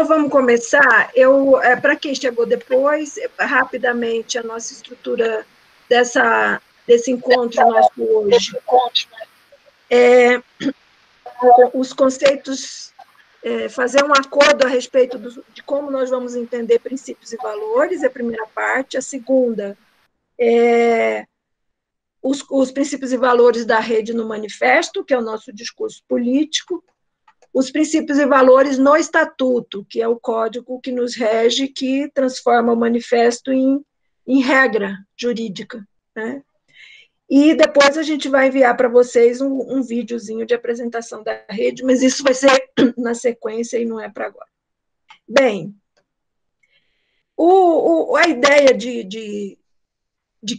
vamos começar. Para quem chegou depois, rapidamente, a nossa estrutura desse encontro nosso hoje. Os conceitos, fazer um acordo a respeito de como nós vamos entender princípios e valores, é a primeira parte. A segunda os princípios e valores da rede no manifesto, que é o nosso discurso político, os princípios e valores no estatuto, que é o código que nos rege, que transforma o manifesto em regra jurídica, né? E depois a gente vai enviar para vocês um videozinho de apresentação da rede, mas isso vai ser na sequência e não é para agora. Bem, a ideia de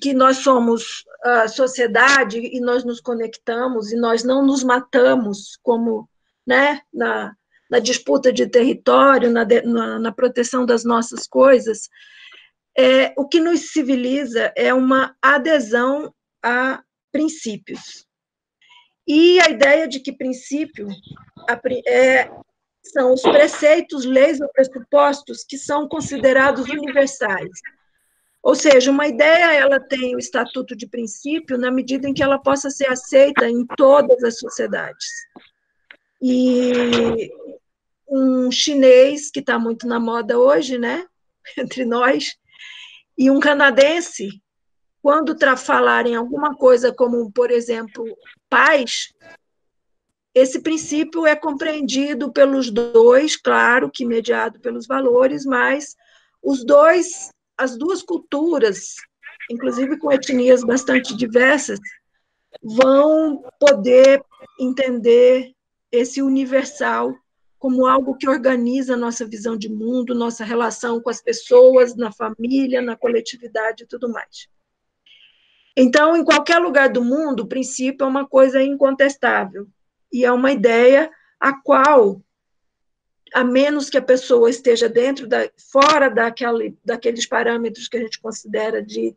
que nós somos a sociedade e nós nos conectamos e nós não nos matamos como, né, na disputa de território, na proteção das nossas coisas, o que nos civiliza é uma adesão a princípios. E a ideia de que princípio são os preceitos, leis ou pressupostos que são considerados universais. Ou seja, uma ideia ela tem o estatuto de princípio na medida em que ela possa ser aceita em todas as sociedades. E um chinês, que está muito na moda hoje, né, entre nós, e um canadense, quando falarem alguma coisa como, por exemplo, paz, esse princípio é compreendido pelos dois, claro que mediado pelos valores, mas as duas culturas, inclusive com etnias bastante diversas, vão poder entender esse universal como algo que organiza a nossa visão de mundo, nossa relação com as pessoas, na família, na coletividade e tudo mais. Então, em qualquer lugar do mundo, o princípio é uma coisa incontestável, e é uma ideia a qual, a menos que a pessoa esteja fora daqueles parâmetros que a gente considera de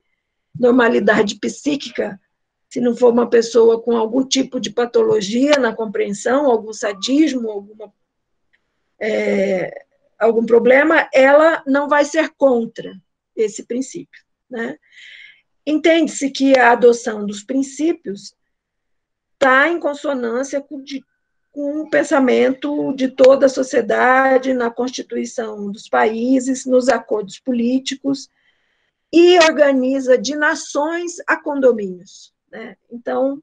normalidade psíquica, se não for uma pessoa com algum tipo de patologia na compreensão, algum sadismo, algum problema, ela não vai ser contra esse princípio, né? Entende-se que a adoção dos princípios está em consonância com o pensamento de toda a sociedade, na constituição dos países, nos acordos políticos, e organiza de nações a condomínios, né? Então,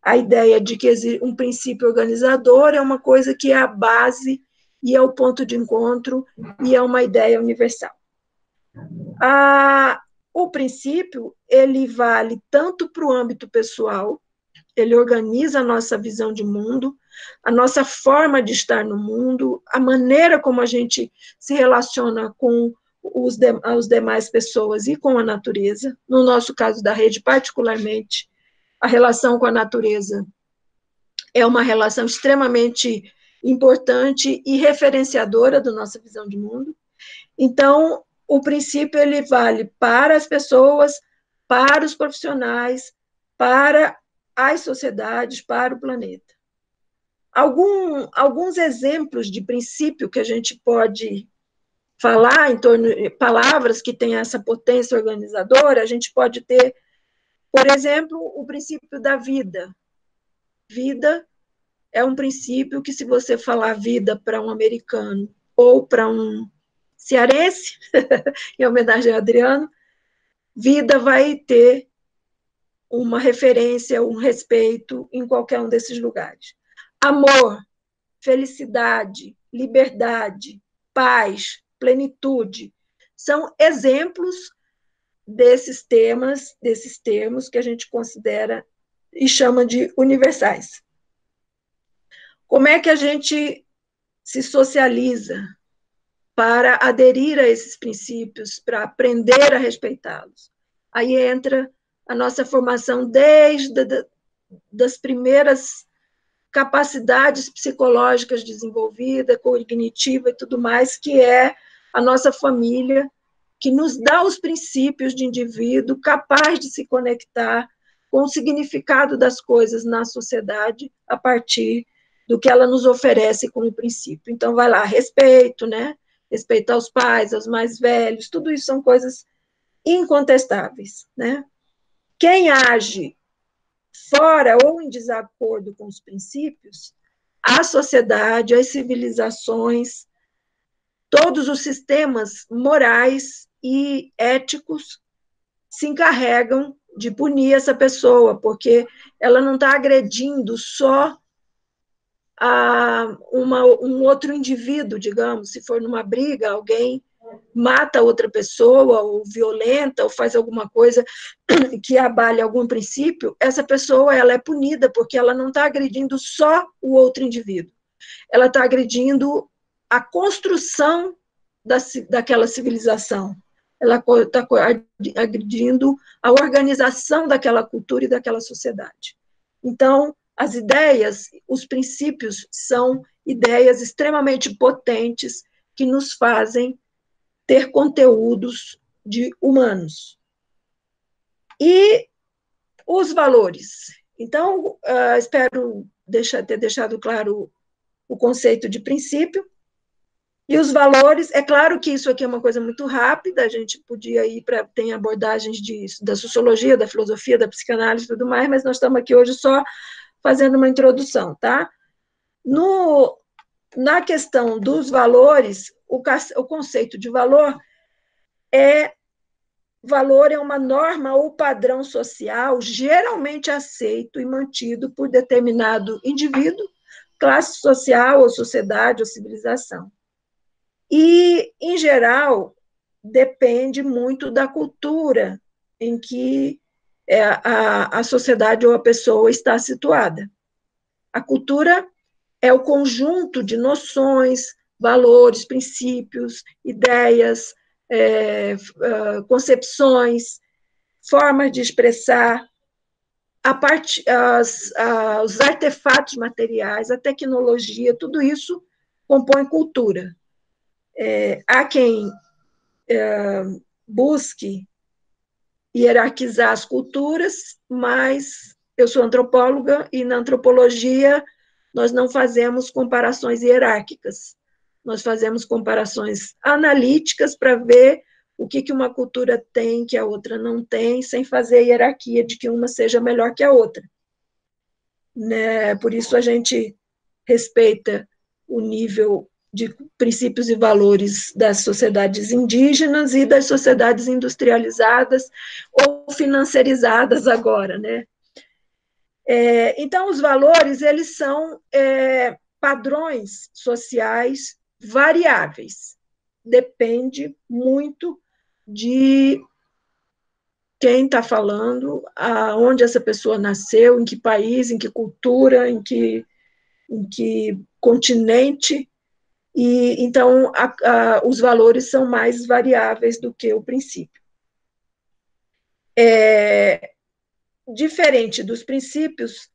a ideia de que um princípio organizador é uma coisa que é a base e é o ponto de encontro e é uma ideia universal. O princípio, ele vale tanto para o âmbito pessoal, ele organiza a nossa visão de mundo, a nossa forma de estar no mundo, a maneira como a gente se relaciona com as demais pessoas e com a natureza. No nosso caso da rede, particularmente, a relação com a natureza é uma relação extremamente importante e referenciadora da nossa visão de mundo. Então, o princípio ele vale para as pessoas, para os profissionais, para as sociedades, para o planeta. Alguns exemplos de princípio que a gente pode falar em torno de palavras que têm essa potência organizadora, a gente pode ter, por exemplo, o princípio da vida. Vida é um princípio que, se você falar vida para um americano ou para um cearense, em homenagem a Adriano, vida vai ter uma referência, um respeito em qualquer um desses lugares. Amor, felicidade, liberdade, paz, plenitude, são exemplos desses termos que a gente considera e chama de universais. Como é que a gente se socializa para aderir a esses princípios, para aprender a respeitá-los? Aí entra a nossa formação desde das primeiras capacidades psicológicas desenvolvidas, cognitiva e tudo mais, que é a nossa família, que nos dá os princípios de indivíduo capaz de se conectar com o significado das coisas na sociedade a partir do que ela nos oferece como princípio. Então, vai lá, respeito, né? respeitar os pais, os mais velhos, tudo isso são coisas incontestáveis, né? Quem age fora ou em desacordo com os princípios, a sociedade, as civilizações, todos os sistemas morais e éticos se encarregam de punir essa pessoa, porque ela não está agredindo só um outro indivíduo, digamos, se for numa briga, alguém mata outra pessoa, ou violenta, ou faz alguma coisa que abale algum princípio, essa pessoa ela é punida, porque ela não está agredindo só o outro indivíduo, ela está agredindo a construção daquela civilização, ela está agredindo a organização daquela cultura e daquela sociedade. Então, as ideias, os princípios são ideias extremamente potentes que nos fazem ter conteúdos de humanos. E os valores. Então, espero ter deixado claro o conceito de princípio. E os valores, é claro que isso aqui é uma coisa muito rápida, a gente podia ir para, tem abordagens da sociologia, da filosofia, da psicanálise e tudo mais, mas nós estamos aqui hoje só fazendo uma introdução, tá? Na questão dos valores, o conceito de valor é uma norma ou padrão social geralmente aceito e mantido por determinado indivíduo, classe social ou sociedade ou civilização. E, em geral, depende muito da cultura em que a sociedade ou a pessoa está situada. A cultura é o conjunto de noções, valores, princípios, ideias, concepções, formas de expressar, os artefatos materiais, a tecnologia, tudo isso compõe cultura. Há quem busque hierarquizar as culturas, mas eu sou antropóloga e na antropologia nós não fazemos comparações hierárquicas, nós fazemos comparações analíticas para ver o que uma cultura tem que a outra não tem, sem fazer hierarquia de que uma seja melhor que a outra. Né? Por isso a gente respeita o nível de princípios e valores das sociedades indígenas e das sociedades industrializadas ou financiarizadas agora, né? Então, os valores, eles são padrões sociais variáveis. Depende muito de quem está falando, aonde essa pessoa nasceu, em que país, em que cultura, em que continente. E, então, os valores são mais variáveis do que o princípio. Diferente dos princípios,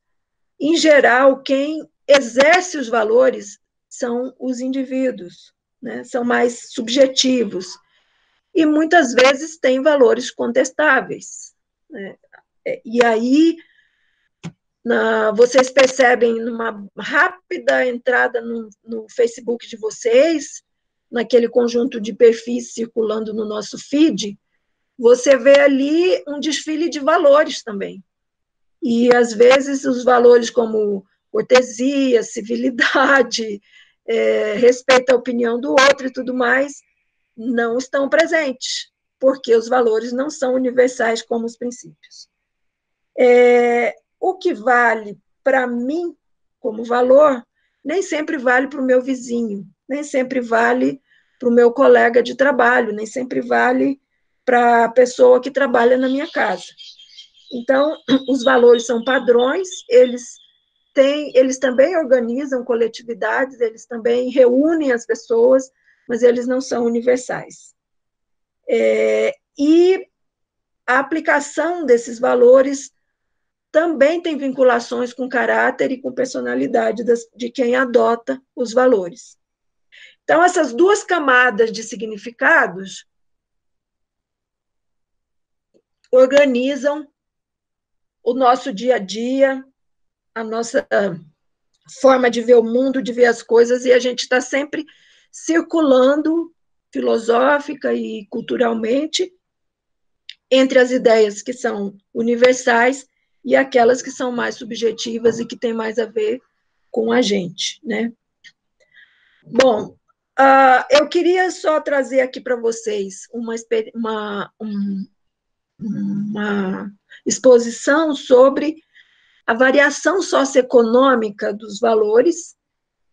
em geral, quem exerce os valores são os indivíduos, né? São mais subjetivos, e muitas vezes têm valores contestáveis. Né? E aí, vocês percebem, numa rápida entrada no Facebook de vocês, naquele conjunto de perfis circulando no nosso feed, você vê ali um desfile de valores também. E, às vezes, os valores como cortesia, civilidade, respeito à opinião do outro e tudo mais, não estão presentes, porque os valores não são universais como os princípios. O que vale para mim como valor, nem sempre vale para o meu vizinho, nem sempre vale para o meu colega de trabalho, nem sempre vale para a pessoa que trabalha na minha casa. Então, os valores são padrões, eles também organizam coletividades, eles também reúnem as pessoas, mas eles não são universais. E a aplicação desses valores também tem vinculações com caráter e com personalidade de quem adota os valores. Então, essas duas camadas de significados organizam o nosso dia a dia, a nossa forma de ver o mundo, de ver as coisas, e a gente está sempre circulando filosófica e culturalmente, entre as ideias que são universais e aquelas que são mais subjetivas e que têm mais a ver com a gente, né? Bom, eu queria só trazer aqui para vocês uma exposição sobre a variação socioeconômica dos valores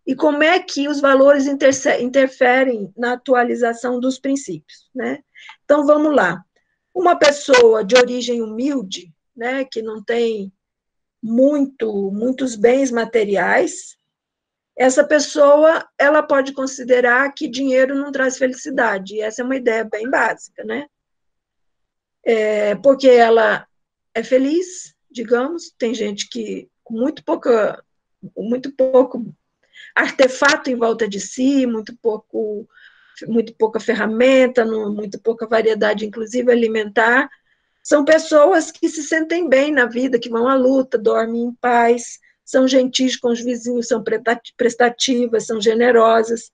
e como é que os valores interferem na atualização dos princípios, né? Então, vamos lá. Uma pessoa de origem humilde, né, que não tem muitos bens materiais, essa pessoa, ela pode considerar que dinheiro não traz felicidade, e essa é uma ideia bem básica, né? Porque ela é feliz, digamos, tem gente que com muito pouco artefato em volta de si, muito pouca ferramenta, muito pouca variedade, inclusive alimentar, são pessoas que se sentem bem na vida, que vão à luta, dormem em paz, são gentis com os vizinhos, são prestativas, são generosas,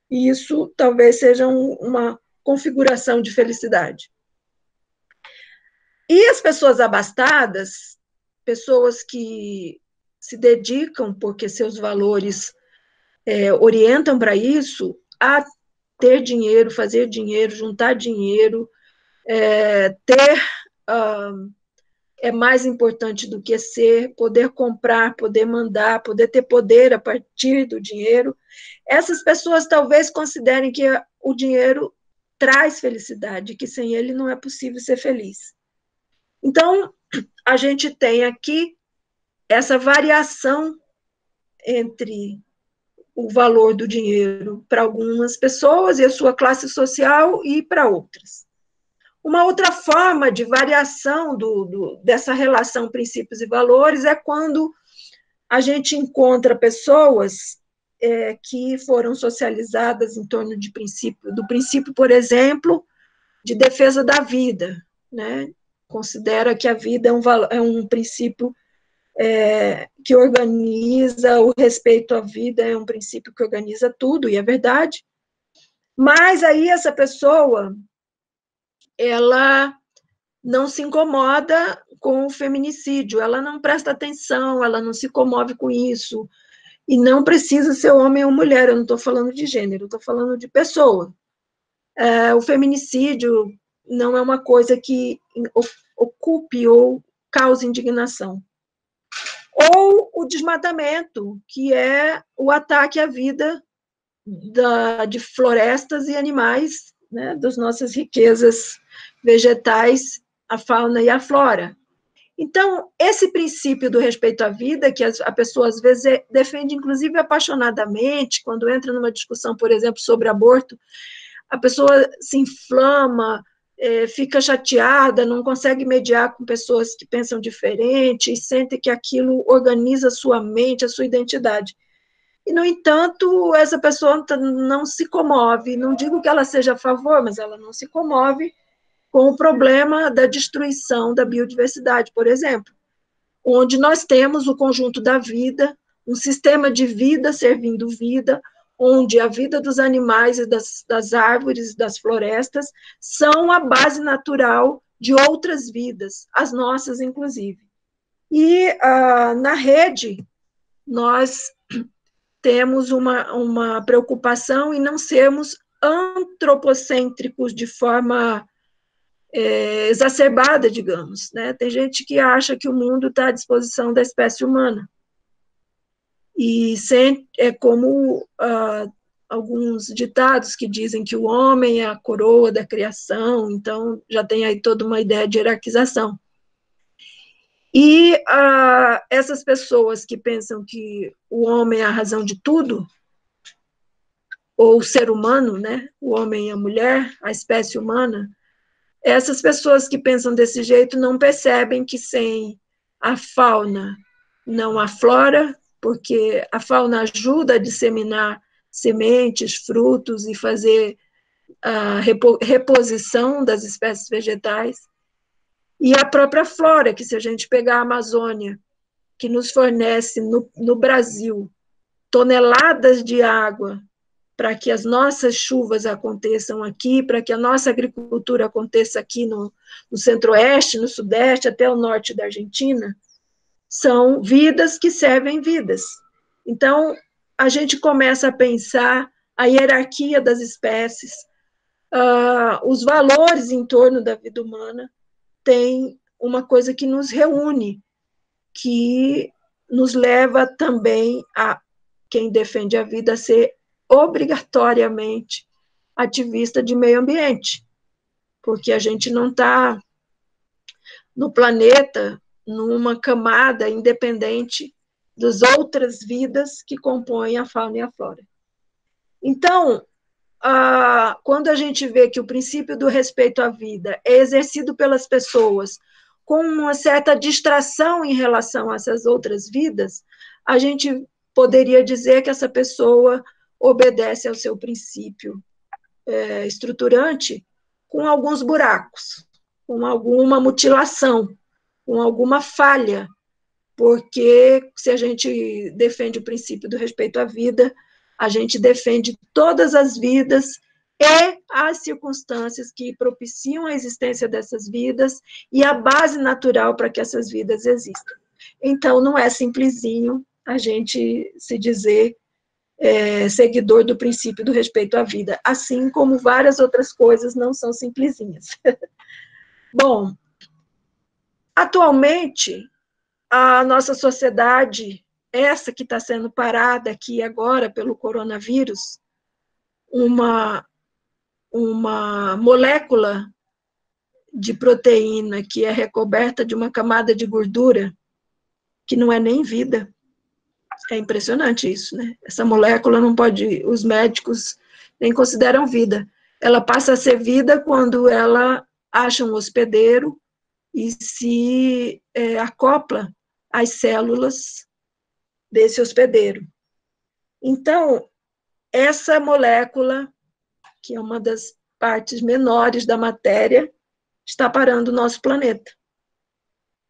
e isso talvez seja uma configuração de felicidade. E as pessoas abastadas, pessoas que se dedicam, porque seus valores orientam para isso, a ter dinheiro, fazer dinheiro, juntar dinheiro, ter é mais importante do que ser, poder comprar, poder mandar, poder ter poder a partir do dinheiro. Essas pessoas talvez considerem que o dinheiro traz felicidade, que sem ele não é possível ser feliz. Então, a gente tem aqui essa variação entre o valor do dinheiro para algumas pessoas e a sua classe social e para outras. Uma outra forma de variação dessa relação princípios e valores é quando a gente encontra pessoas que foram socializadas em torno do princípio, por exemplo, de defesa da vida, né? Considera que a vida é um princípio que organiza, o respeito à vida é um princípio que organiza tudo, e é verdade. Mas aí essa pessoa, ela não se incomoda com o feminicídio, ela não presta atenção, ela não se comove com isso, e não precisa ser homem ou mulher, eu não estou falando de gênero, estou falando de pessoa. O feminicídio não é uma coisa que ocupe ou cause indignação. Ou o desmatamento, que é o ataque à vida de florestas e animais, né, das nossas riquezas vegetais, a fauna e a flora. Então, esse princípio do respeito à vida, que a pessoa às vezes defende, inclusive apaixonadamente, quando entra numa discussão, por exemplo, sobre aborto, a pessoa se inflama, fica chateada, não consegue mediar com pessoas que pensam diferente e sente que aquilo organiza a sua mente, a sua identidade. E, no entanto, essa pessoa não se comove, não digo que ela seja a favor, mas ela não se comove com o problema da destruição da biodiversidade, por exemplo, onde nós temos o conjunto da vida, um sistema de vida servindo vida, onde a vida dos animais e das árvores, das florestas, são a base natural de outras vidas, as nossas, inclusive. E na rede, nós temos uma preocupação em não sermos antropocêntricos de forma exacerbada, digamos, né? Tem gente que acha que o mundo está à disposição da espécie humana. E é como alguns ditados que dizem que o homem é a coroa da criação, então já tem aí toda uma ideia de hierarquização. E essas pessoas que pensam que o homem é a razão de tudo, ou o ser humano, né? O homem e a mulher, a espécie humana, essas pessoas que pensam desse jeito não percebem que sem a fauna não há flora, porque a fauna ajuda a disseminar sementes, frutos e fazer a reposição das espécies vegetais. E a própria flora, que se a gente pegar a Amazônia, que nos fornece no Brasil toneladas de água para que as nossas chuvas aconteçam aqui, para que a nossa agricultura aconteça aqui no centro-oeste, no sudeste, até o norte da Argentina, são vidas que servem vidas. Então, a gente começa a pensar a hierarquia das espécies, os valores em torno da vida humana, tem uma coisa que nos reúne, que nos leva também a quem defende a vida a ser obrigatoriamente ativista de meio ambiente, porque a gente não está no planeta numa camada independente das outras vidas que compõem a fauna e a flora. Então, quando a gente vê que o princípio do respeito à vida é exercido pelas pessoas com uma certa distração em relação a essas outras vidas, a gente poderia dizer que essa pessoa obedece ao seu princípio estruturante com alguns buracos, com alguma mutilação, com alguma falha, porque se a gente defende o princípio do respeito à vida, a gente defende todas as vidas e as circunstâncias que propiciam a existência dessas vidas e a base natural para que essas vidas existam. Então, não é simplesinho a gente se dizer seguidor do princípio do respeito à vida, assim como várias outras coisas não são simplesinhas. Bom, atualmente, a nossa sociedade, essa que está sendo parada aqui agora pelo coronavírus, uma molécula de proteína que é recoberta de uma camada de gordura, que não é nem vida. É impressionante isso, né? Essa molécula não pode, os médicos nem consideram vida. Ela passa a ser vida quando ela acha um hospedeiro e se acopla às células desse hospedeiro. Então, essa molécula, que é uma das partes menores da matéria, está parando o nosso planeta.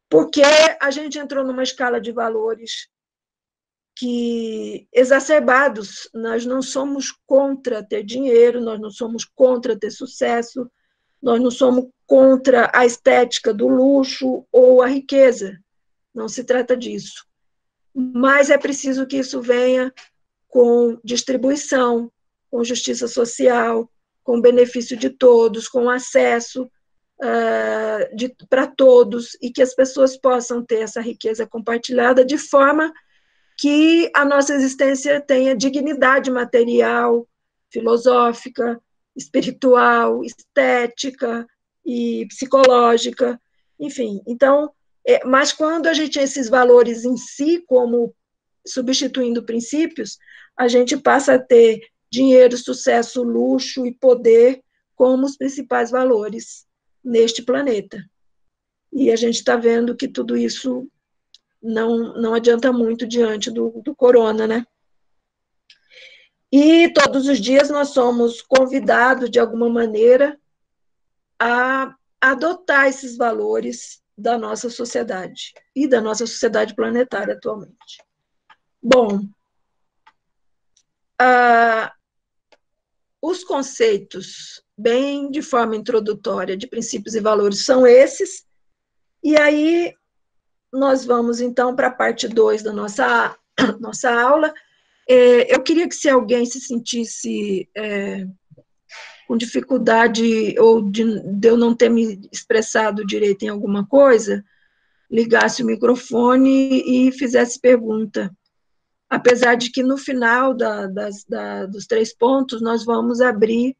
Porque a gente entrou numa escala de valores que exacerbados. Nós não somos contra ter dinheiro, nós não somos contra ter sucesso, nós não somos contra a estética do luxo ou a riqueza. Não se trata disso. Mas é preciso que isso venha com distribuição, com justiça social, com benefício de todos, com acesso para todos, e que as pessoas possam ter essa riqueza compartilhada de forma que a nossa existência tenha dignidade material, filosófica, espiritual, estética e psicológica, enfim. Então, mas quando a gente tem esses valores em si, como substituindo princípios, a gente passa a ter dinheiro, sucesso, luxo e poder como os principais valores neste planeta. E a gente está vendo que tudo isso não adianta muito diante do corona, né? E todos os dias nós somos convidados, de alguma maneira, a adotar esses valores da nossa sociedade e da nossa sociedade planetária atualmente. Bom, os conceitos, bem de forma introdutória, de princípios e valores são esses, e aí nós vamos, então, para a parte 2 da nossa aula. Eu queria que, se alguém se sentisse com dificuldade ou de eu não ter me expressado direito em alguma coisa, ligasse o microfone e fizesse pergunta. Apesar de que, no final dos 3 pontos, nós vamos abrir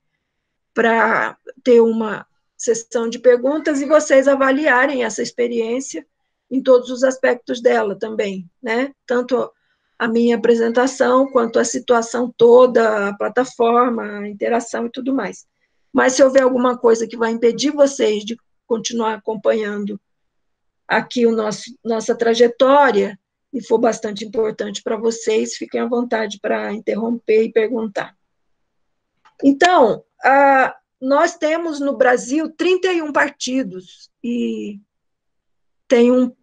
para ter uma sessão de perguntas e vocês avaliarem essa experiência em todos os aspectos dela também, né? Tanto a minha apresentação, quanto a situação toda, a plataforma, a interação e tudo mais. Mas se houver alguma coisa que vai impedir vocês de continuar acompanhando aqui nossa trajetória, e for bastante importante para vocês, fiquem à vontade para interromper e perguntar. Então, nós temos no Brasil 31 partidos, e tem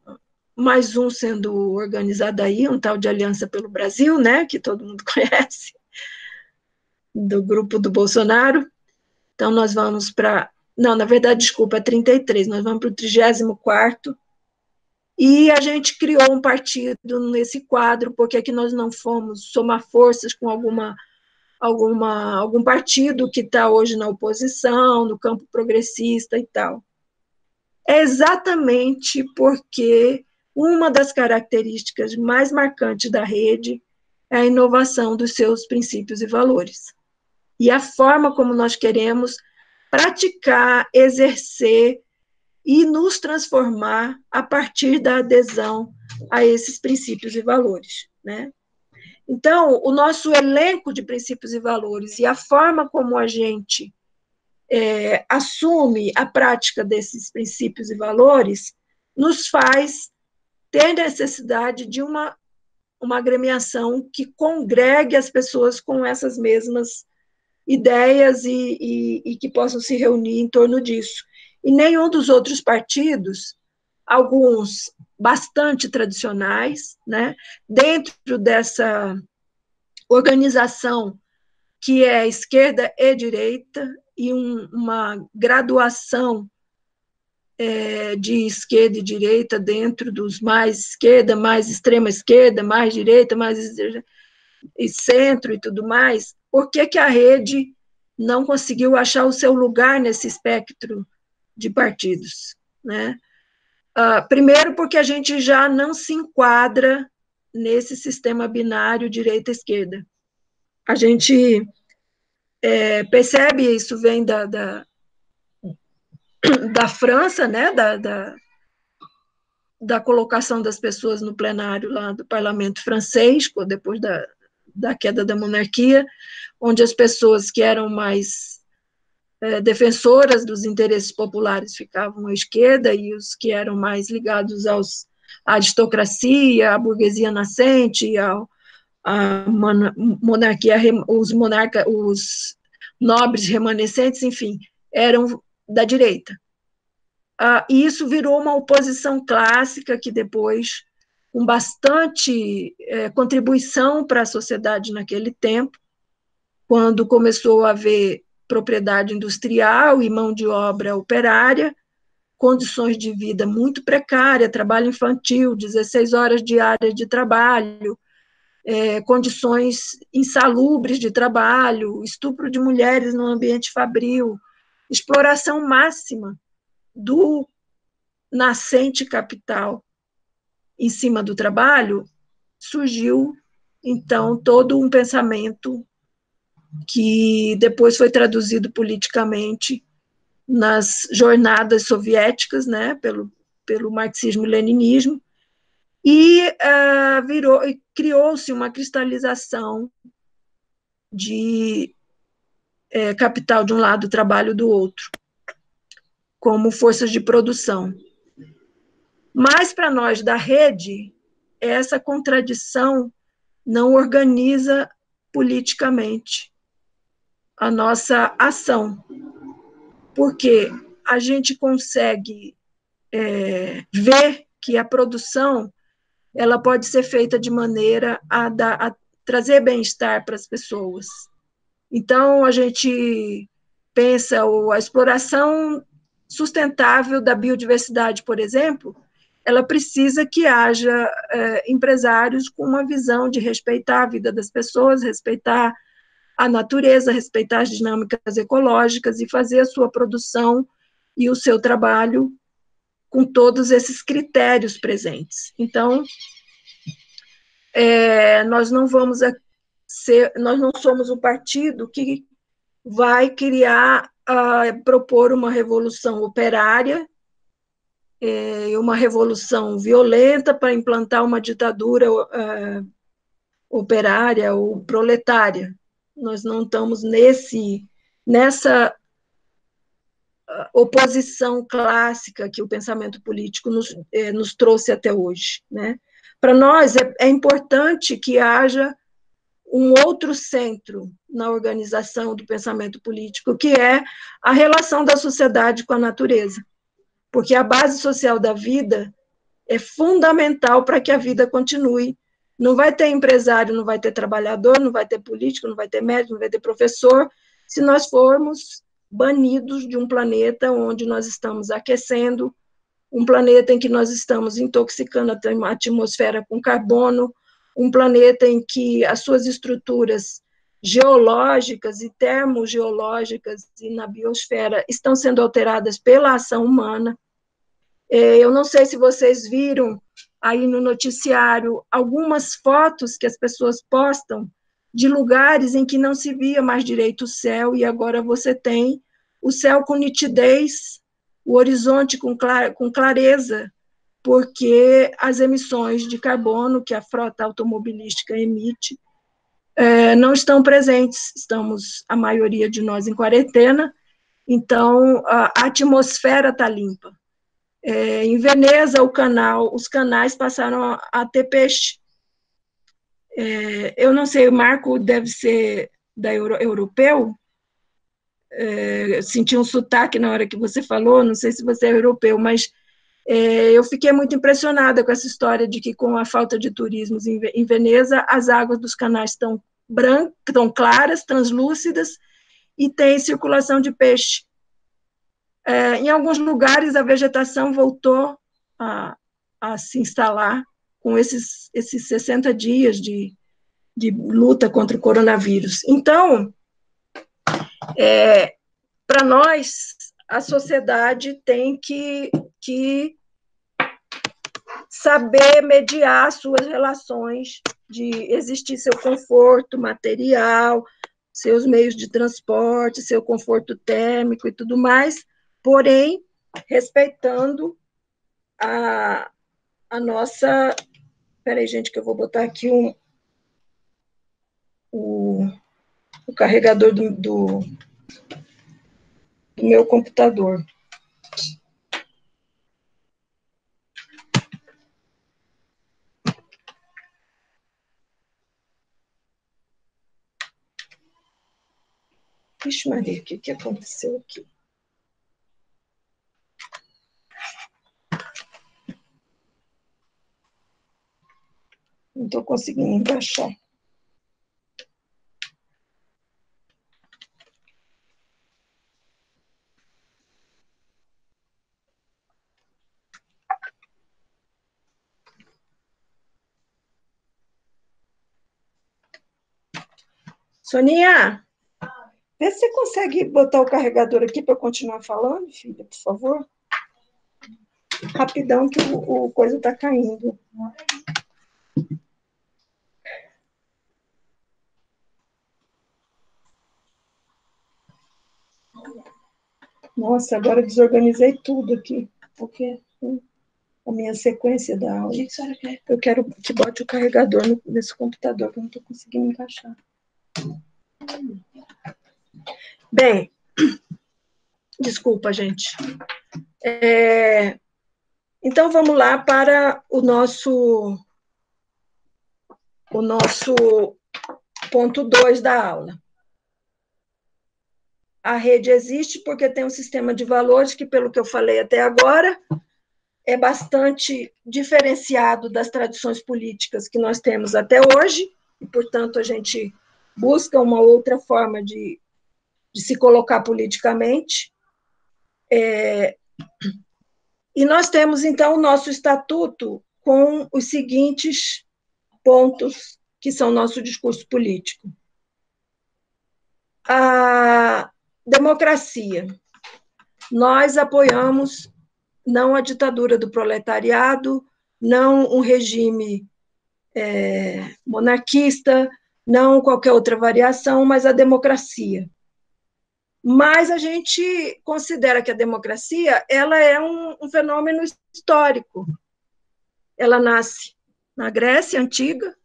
mais um sendo organizado aí, um tal de Aliança pelo Brasil, né, que todo mundo conhece. do grupo do Bolsonaro. Então, nós vamos para... Não, na verdade, desculpa, é 33, nós vamos para o 34º, e a gente criou um partido nesse quadro, porque aqui nós não fomos somar forças com algum partido que está hoje na oposição, no campo progressista e tal. É exatamente porque uma das características mais marcantes da rede é a inovação dos seus princípios e valores. E a forma como nós queremos praticar, exercer e nos transformar a partir da adesão a esses princípios e valores, né? Então, o nosso elenco de princípios e valores e a forma como a gente assume a prática desses princípios e valores nos faz ter necessidade de uma agremiação que congregue as pessoas com essas mesmas ideias e que possam se reunir em torno disso. E nenhum dos outros partidos, alguns bastante tradicionais, né, dentro dessa organização que é esquerda e direita, e uma graduação de esquerda e direita dentro dos mais esquerda, mais extrema esquerda, mais direita, mais e centro e tudo mais, por que a rede não conseguiu achar o seu lugar nesse espectro de partidos, né? Primeiro, porque a gente já não se enquadra nesse sistema binário direita-esquerda. A gente percebe, isso vem da França, né? Da colocação das pessoas no plenário lá do parlamento francês, depois da queda da monarquia, onde as pessoas que eram mais defensoras dos interesses populares ficavam à esquerda, e os que eram mais ligados à aristocracia, à burguesia nascente, à monarquia, os nobres remanescentes, enfim, eram da direita. E isso virou uma oposição clássica que depois, com bastante contribuição para a sociedade naquele tempo, quando começou a haver propriedade industrial e mão de obra operária, condições de vida muito precárias, trabalho infantil, 16 horas diárias de trabalho, condições insalubres de trabalho, estupro de mulheres no ambiente fabril, exploração máxima do nascente capital em cima do trabalho, surgiu, então, todo um pensamento que depois foi traduzido politicamente nas jornadas soviéticas, né, pelo marxismo-leninismo, e criou-se uma cristalização de capital de um lado, trabalho do outro, como forças de produção. Mas, para nós da rede, essa contradição não organiza politicamente a nossa ação, porque a gente consegue ver que a produção ela pode ser feita de maneira a trazer bem-estar para as pessoas. Então, a gente pensa a exploração sustentável da biodiversidade, por exemplo, ela precisa que haja empresários com uma visão de respeitar a vida das pessoas, respeitar a natureza, respeitar as dinâmicas ecológicas e fazer a sua produção e o seu trabalho com todos esses critérios presentes. Então, nós não somos o partido que vai propor uma revolução operária, uma revolução violenta para implantar uma ditadura operária ou proletária. Nós não estamos nessa oposição clássica que o pensamento político nos trouxe até hoje, né? Para nós é importante que haja um outro centro na organização do pensamento político, que é a relação da sociedade com a natureza, porque a base social da vida é fundamental para que a vida continue Não vai ter empresário, não vai ter trabalhador, não vai ter político, não vai ter médico, não vai ter professor, se nós formos banidos de um planeta onde nós estamos aquecendo, um planeta em que nós estamos intoxicando a atmosfera com carbono, um planeta em que as suas estruturas geológicas e termogeológicas e na biosfera estão sendo alteradas pela ação humana. Eu não sei se vocês viram aí no noticiário algumas fotos que as pessoas postam de lugares em que não se via mais direito o céu, e agora você tem o céu com nitidez, o horizonte com clareza, porque as emissões de carbono que a frota automobilística emite não estão presentes. Estamos, a maioria de nós, em quarentena, então a atmosfera está limpa. Em Veneza, os canais passaram a ter peixe. Eu não sei, o Marco deve ser europeu, senti um sotaque na hora que você falou, não sei se você é europeu, mas eu fiquei muito impressionada com essa história de que, com a falta de turismo em Veneza, as águas dos canais estão brancas, estão claras, translúcidas, e tem circulação de peixe. Em alguns lugares, a vegetação voltou a se instalar com esses 60 dias de luta contra o coronavírus. Então, para nós, a sociedade tem que saber mediar suas relações, de existir seu conforto material, seus meios de transporte, seu conforto térmico e tudo mais, porém, respeitando a nossa... Espera aí, gente, que eu vou botar aqui o carregador do meu computador. Vixe, Maria, o que aconteceu aqui? Não estou conseguindo encaixar. Soninha, vê se você consegue botar o carregador aqui para eu continuar falando, filha, por favor. Rapidão, que o coisa está caindo. Nossa, agora desorganizei tudo aqui. O quê? A minha sequência da aula. O que a senhora quer? Eu quero que bote o carregador nesse computador, que eu não estou conseguindo encaixar. Bem, desculpa, gente. Então, vamos lá para o nosso ponto 2 da aula. A rede existe porque tem um sistema de valores que, pelo que eu falei até agora, é bastante diferenciado das tradições políticas que nós temos até hoje, e, portanto, a gente busca uma outra forma de se colocar politicamente. E nós temos, então, o nosso estatuto com os seguintes pontos, que são nosso discurso político. A democracia. Nós apoiamos não a ditadura do proletariado, não um regime monarquista, não qualquer outra variação, mas a democracia. Mas a gente considera que a democracia ela é um fenômeno histórico. Ela nasce na Grécia Antiga,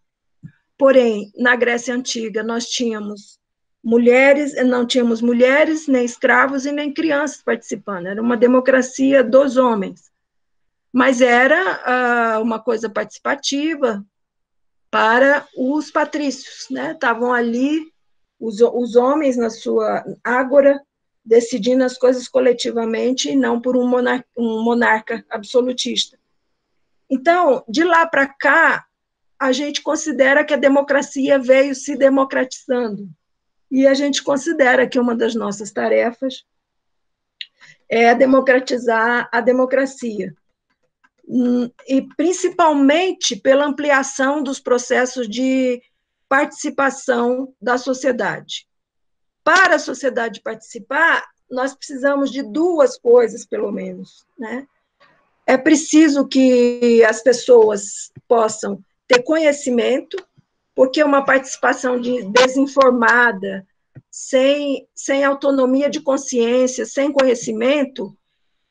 porém, na Grécia Antiga nós tínhamos mulheres, não tínhamos mulheres, nem escravos e nem crianças participando. Era uma democracia dos homens. Mas era uma coisa participativa para os patrícios, né? Estavam ali os homens na sua ágora, decidindo as coisas coletivamente e não por um monarca absolutista. Então, de lá para cá, a gente considera que a democracia veio se democratizando, e a gente considera que uma das nossas tarefas é democratizar a democracia, e principalmente pela ampliação dos processos de participação da sociedade. Para a sociedade participar, nós precisamos de duas coisas, pelo menos, né? É preciso que as pessoas possam ter conhecimento, porque uma participação desinformada, sem autonomia de consciência, sem conhecimento,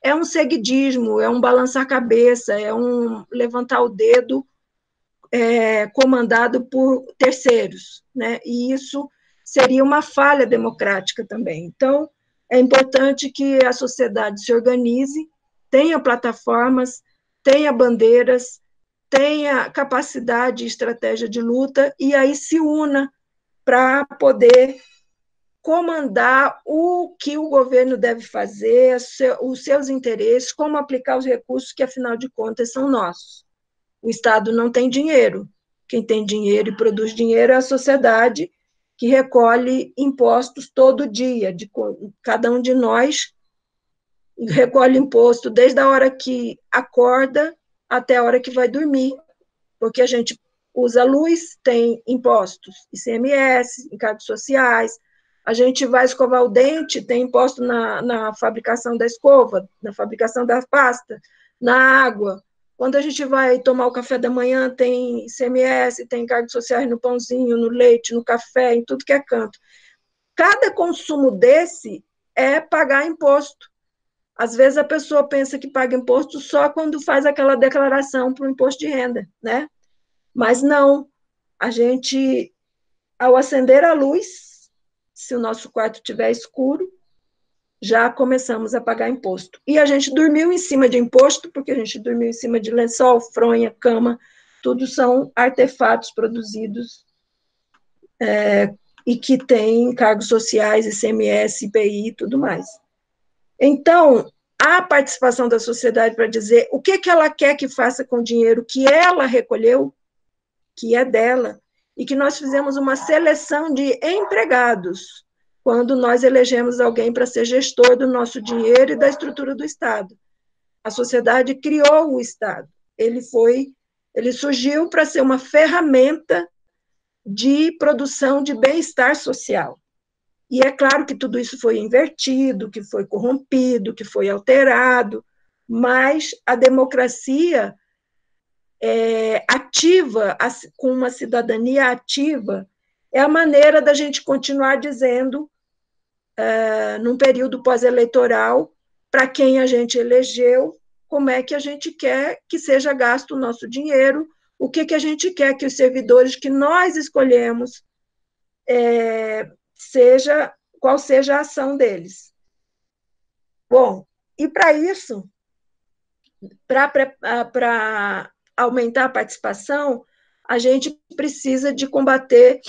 é um seguidismo, é um balançar a cabeça, é um levantar o dedo comandado por terceiros, né? E isso seria uma falha democrática também. Então, é importante que a sociedade se organize, tenha plataformas, tenha bandeiras, tenha capacidade e estratégia de luta, e aí se una para poder comandar o que o governo deve fazer, os seus interesses, como aplicar os recursos que, afinal de contas, são nossos. O Estado não tem dinheiro. Quem tem dinheiro e produz dinheiro é a sociedade, que recolhe impostos todo dia. Cada um de nós recolhe imposto desde a hora que acorda até a hora que vai dormir, porque a gente usa luz, tem impostos, ICMS, encargos sociais, a gente vai escovar o dente, tem imposto na fabricação da escova, na fabricação da pasta, na água. Quando a gente vai tomar o café da manhã, tem ICMS, tem encargos sociais no pãozinho, no leite, no café, em tudo que é canto. Cada consumo desse é pagar imposto. Às vezes a pessoa pensa que paga imposto só quando faz aquela declaração para o imposto de renda, né? Mas não. A gente, ao acender a luz, se o nosso quarto estiver escuro, já começamos a pagar imposto. E a gente dormiu em cima de imposto, porque a gente dormiu em cima de lençol, fronha, cama, tudo são artefatos produzidos e que têm encargos sociais, ICMS, IPI e tudo mais. Então, a participação da sociedade para dizer o que ela quer que faça com o dinheiro que ela recolheu, que é dela, e que nós fizemos uma seleção de empregados, quando nós elegemos alguém para ser gestor do nosso dinheiro e da estrutura do Estado. A sociedade criou o Estado. Ele surgiu para ser uma ferramenta de produção de bem-estar social. E é claro que tudo isso foi invertido, que foi corrompido, que foi alterado, mas a democracia ativa, com uma cidadania ativa, é a maneira da gente continuar dizendo, num período pós-eleitoral, para quem a gente elegeu, como é que a gente quer que seja gasto o nosso dinheiro, o que a gente quer que os servidores que nós escolhemos qual seja a ação deles. Bom, e para isso, para aumentar a participação, a gente precisa de combater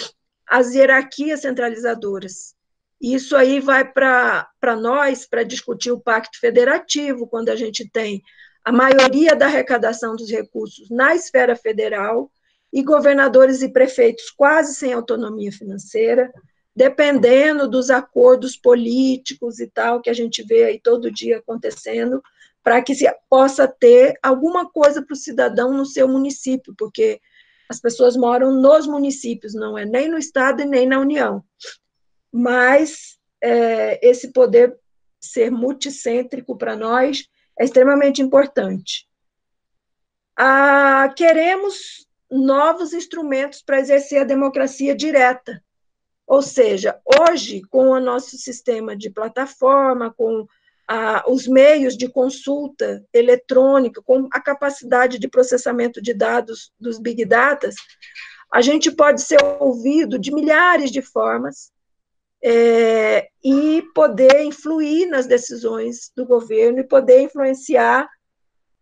as hierarquias centralizadoras. Isso aí vai para nós, para discutir o Pacto Federativo, quando a gente tem a maioria da arrecadação dos recursos na esfera federal e governadores e prefeitos quase sem autonomia financeira, dependendo dos acordos políticos e tal, que a gente vê aí todo dia acontecendo, para que se possa ter alguma coisa para o cidadão no seu município, porque as pessoas moram nos municípios, não é nem no Estado e nem na União. Mas esse poder ser multicêntrico para nós é extremamente importante. Queremos novos instrumentos para exercer a democracia direta, ou seja, hoje, com o nosso sistema de plataforma, com os meios de consulta eletrônica, com a capacidade de processamento de dados dos Big Data, a gente pode ser ouvido de milhares de formas e poder influir nas decisões do governo e poder influenciar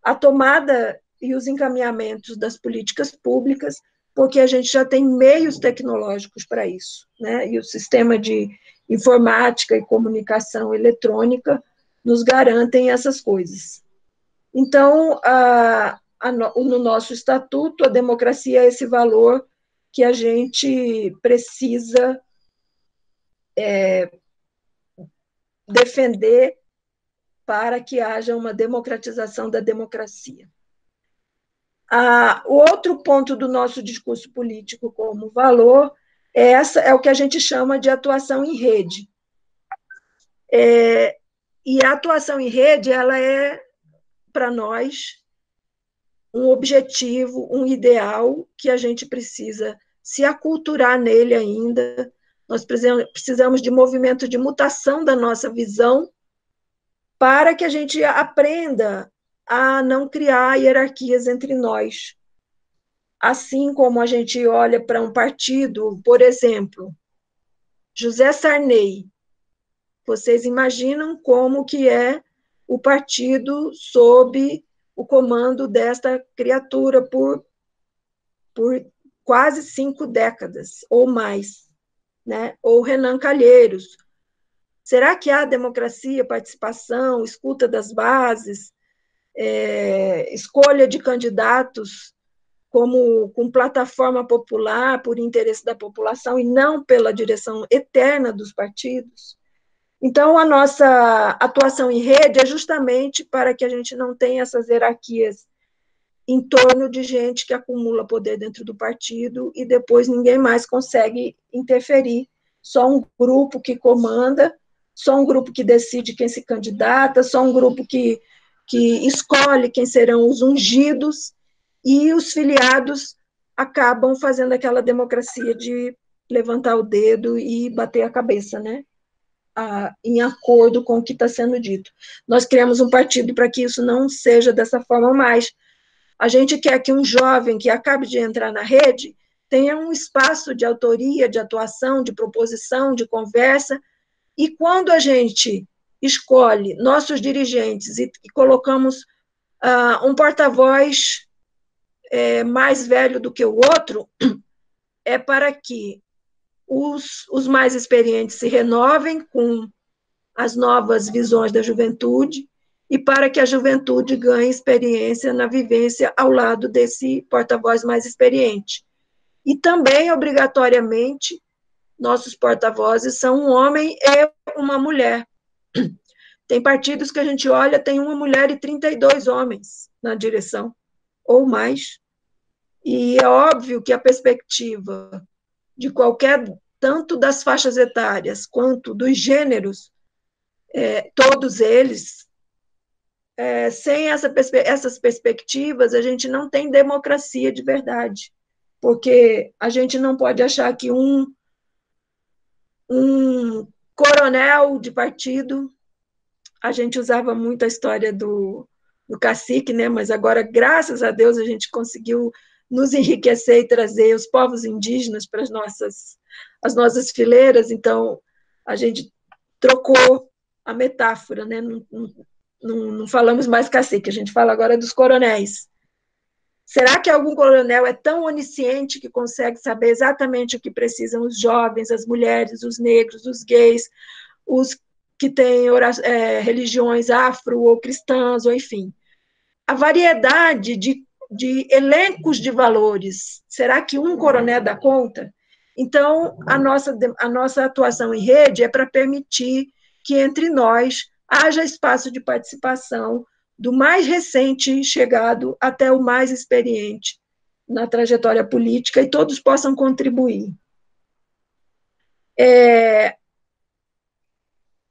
a tomada e os encaminhamentos das políticas públicas, porque a gente já tem meios tecnológicos para isso, né? E o sistema de informática e comunicação eletrônica nos garantem essas coisas. Então, no nosso estatuto, a democracia é esse valor que a gente precisa defender para que haja uma democratização da democracia. O outro ponto do nosso discurso político como valor é o que a gente chama de atuação em rede. E a atuação em rede, ela é, para nós, um objetivo, um ideal que a gente precisa se aculturar nele ainda. Nós precisamos de movimento de mutação da nossa visão para que a gente aprenda a não criar hierarquias entre nós. Assim como a gente olha para um partido, por exemplo, José Sarney, vocês imaginam como que é o partido sob o comando desta criatura por quase 5 décadas ou mais, né? Ou Renan Calheiros. Será que há democracia, participação, escuta das bases, escolha de candidatos com plataforma popular, por interesse da população, e não pela direção eterna dos partidos? Então, a nossa atuação em rede é justamente para que a gente não tenha essas hierarquias em torno de gente que acumula poder dentro do partido e depois ninguém mais consegue interferir. Só um grupo que comanda, só um grupo que decide quem se candidata, só um grupo que escolhe quem serão os ungidos, e os filiados acabam fazendo aquela democracia de levantar o dedo e bater a cabeça, né? Em acordo com o que está sendo dito. Nós criamos um partido para que isso não seja dessa forma mais. A gente quer que um jovem que acabe de entrar na rede tenha um espaço de autoria, de atuação, de proposição, de conversa, e quando a gente escolhe nossos dirigentes e colocamos um porta-voz mais velho do que o outro, é para que os mais experientes se renovem com as novas visões da juventude e para que a juventude ganhe experiência na vivência ao lado desse porta-voz mais experiente. E também, obrigatoriamente, nossos porta-vozes são um homem e uma mulher. Tem partidos que a gente olha, tem uma mulher e 32 homens na direção, ou mais. E é óbvio que a perspectiva de qualquer, tanto das faixas etárias quanto dos gêneros, todos eles, sem essas perspectivas, a gente não tem democracia de verdade, porque a gente não pode achar que um coronel de partido, a gente usava muito a história do cacique, né? Mas agora, graças a Deus, a gente conseguiu nos enriquecer e trazer os povos indígenas para as nossas fileiras, então a gente trocou a metáfora, né? Não falamos mais cacique, a gente fala agora dos coronéis. Será que algum coronel é tão onisciente que consegue saber exatamente o que precisam os jovens, as mulheres, os negros, os gays, os que têm religiões afro ou cristãs, ou enfim? A variedade de elencos de valores, será que um coronel dá conta? Então, a nossa atuação em rede é para permitir que entre nós haja espaço de participação do mais recente chegado até o mais experiente na trajetória política e todos possam contribuir.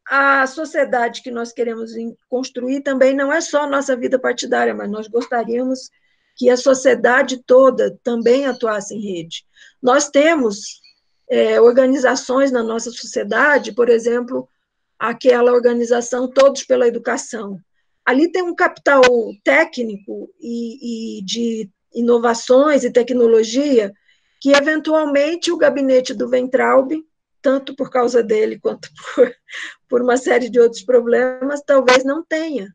A sociedade que nós queremos construir também não é só a nossa vida partidária, mas nós gostaríamos que a sociedade toda também atuasse em rede. Nós temos organizações na nossa sociedade, por exemplo, aquela organização Todos pela Educação. Ali tem um capital técnico e de inovações e tecnologia que, eventualmente, o gabinete do Weintraub, tanto por causa dele quanto por uma série de outros problemas, talvez não tenha.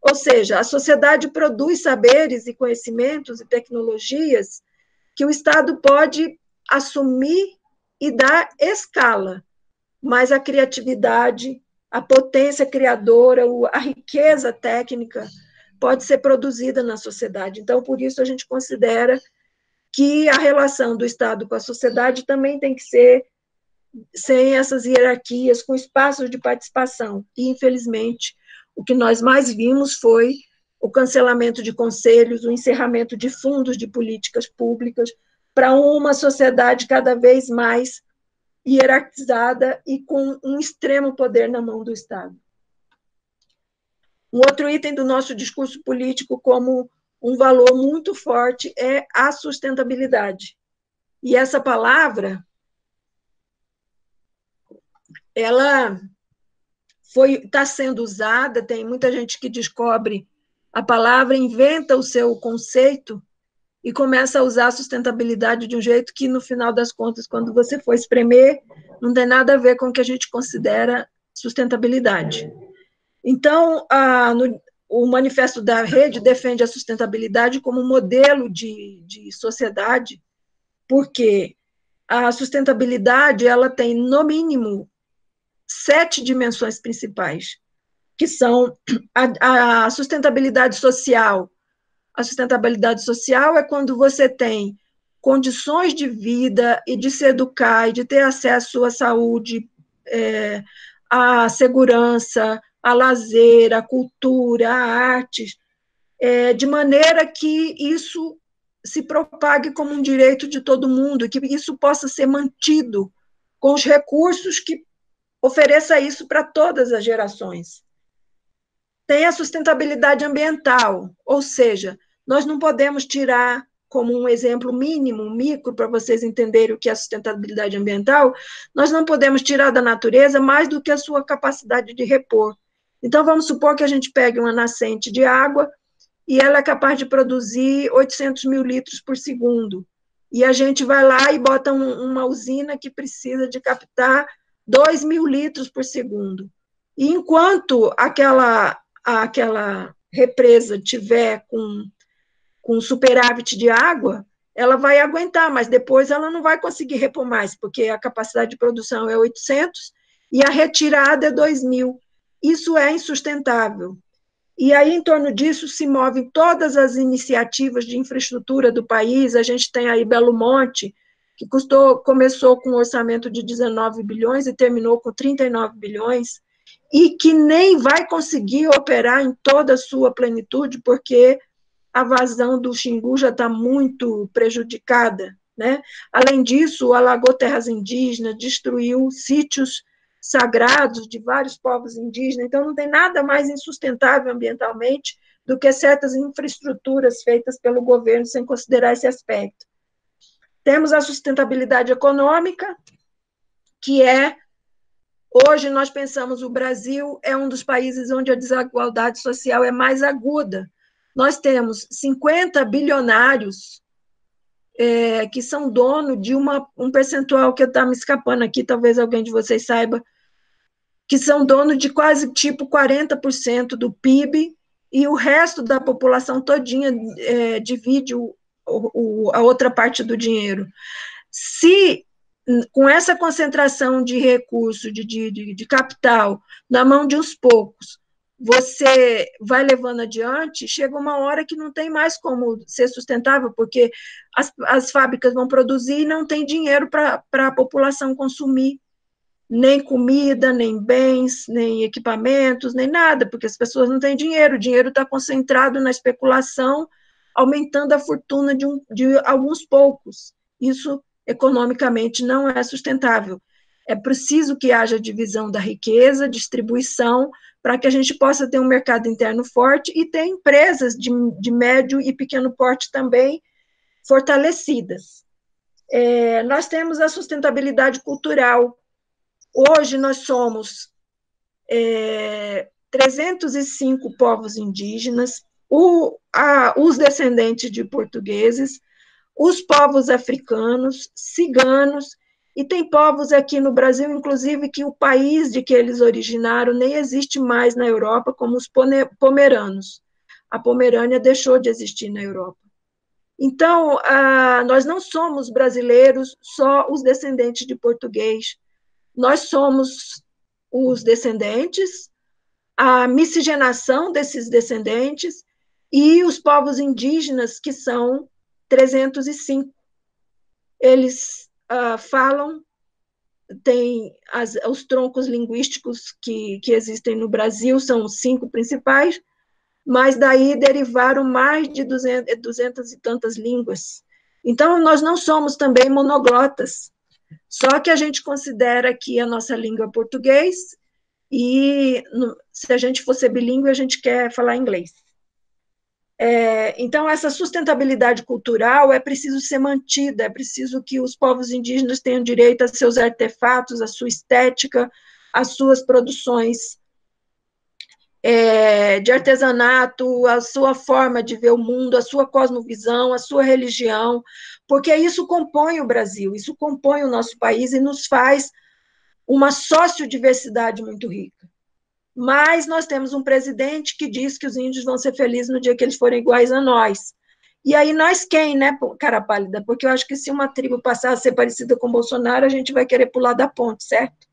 Ou seja, a sociedade produz saberes e conhecimentos e tecnologias que o Estado pode assumir e dar escala, mas a criatividade, a potência criadora, a riqueza técnica pode ser produzida na sociedade. Então, por isso, a gente considera que a relação do Estado com a sociedade também tem que ser sem essas hierarquias, com espaços de participação. E, infelizmente, o que nós mais vimos foi o cancelamento de conselhos, o encerramento de fundos de políticas públicas para uma sociedade cada vez mais hierarquizada e com um extremo poder na mão do Estado. Um outro item do nosso discurso político como um valor muito forte é a sustentabilidade. E essa palavra, ela está sendo usada, tem muita gente que descobre a palavra, inventa o seu conceito e começa a usar a sustentabilidade de um jeito que, no final das contas, quando você for espremer, não tem nada a ver com o que a gente considera sustentabilidade. Então, o Manifesto da Rede defende a sustentabilidade como modelo de sociedade, porque a sustentabilidade ela tem, no mínimo, 7 dimensões principais, que são a sustentabilidade social. A sustentabilidade social é quando você tem condições de vida e de se educar e de ter acesso à saúde, à segurança, a lazer, a cultura, a artes, de maneira que isso se propague como um direito de todo mundo, que isso possa ser mantido com os recursos que ofereça isso para todas as gerações. Tem a sustentabilidade ambiental, ou seja, nós não podemos tirar como um exemplo mínimo, micro, para vocês entenderem o que é sustentabilidade ambiental, nós não podemos tirar da natureza mais do que a sua capacidade de repor. Então, vamos supor que a gente pegue uma nascente de água e ela é capaz de produzir 800 mil litros por segundo. E a gente vai lá e bota uma usina que precisa de captar 2 mil litros por segundo. E enquanto aquela represa tiver com superávit de água, ela vai aguentar, mas depois ela não vai conseguir repor mais, porque a capacidade de produção é 800 e a retirada é 2 mil. Isso é insustentável. E aí, em torno disso, se movem todas as iniciativas de infraestrutura do país. A gente tem aí Belo Monte, que começou com um orçamento de 19 bilhões e terminou com 39 bilhões, e que nem vai conseguir operar em toda a sua plenitude, porque a vazão do Xingu já está muito prejudicada, né? Além disso, alagou terras indígenas, destruiu sítios sagrados de vários povos indígenas, então não tem nada mais insustentável ambientalmente do que certas infraestruturas feitas pelo governo sem considerar esse aspecto. Temos a sustentabilidade econômica, que hoje nós pensamos o Brasil é um dos países onde a desigualdade social é mais aguda. Nós temos 50 bilionários que são donos de um percentual que está me escapando aqui, talvez alguém de vocês saiba, que são donos de quase tipo 40% do PIB, e o resto da população todinha divide a outra parte do dinheiro. Se, com essa concentração de recursos, de capital, na mão de uns poucos, você vai levando adiante, chega uma hora que não tem mais como ser sustentável, porque as fábricas vão produzir e não tem dinheiro para a população consumir, nem comida, nem bens, nem equipamentos, nem nada, porque as pessoas não têm dinheiro, o dinheiro está concentrado na especulação, aumentando a fortuna de alguns poucos. Isso, economicamente, não é sustentável. É preciso que haja divisão da riqueza, distribuição, para que a gente possa ter um mercado interno forte e ter empresas de médio e pequeno porte também fortalecidas. Nós temos a sustentabilidade cultural. Hoje nós somos 305 povos indígenas, os descendentes de portugueses, os povos africanos, ciganos, e tem povos aqui no Brasil, inclusive, que o país de que eles originaram nem existe mais na Europa, como os pomeranos. A Pomerânia deixou de existir na Europa. Então, nós não somos brasileiros, só os descendentes de português. Nós somos os descendentes, a miscigenação desses descendentes e os povos indígenas, que são 305. Eles falam, tem os troncos linguísticos que existem no Brasil, são os 5 principais, mas daí derivaram mais de 200 e tantas línguas. Então, nós não somos também monoglotas, só que a gente considera que a nossa língua é português, e se a gente for ser bilíngue, a gente quer falar inglês. Então, essa sustentabilidade cultural é preciso ser mantida, é preciso que os povos indígenas tenham direito a seus artefatos, a sua estética, as suas produções de artesanato, a sua forma de ver o mundo, a sua cosmovisão, a sua religião, porque isso compõe o Brasil, isso compõe o nosso país e nos faz uma sociodiversidade muito rica. Mas nós temos um presidente que diz que os índios vão ser felizes no dia que eles forem iguais a nós. E aí nós quem, né, cara pálida? Porque eu acho que se uma tribo passar a ser parecida com Bolsonaro, a gente vai querer pular da ponte, certo?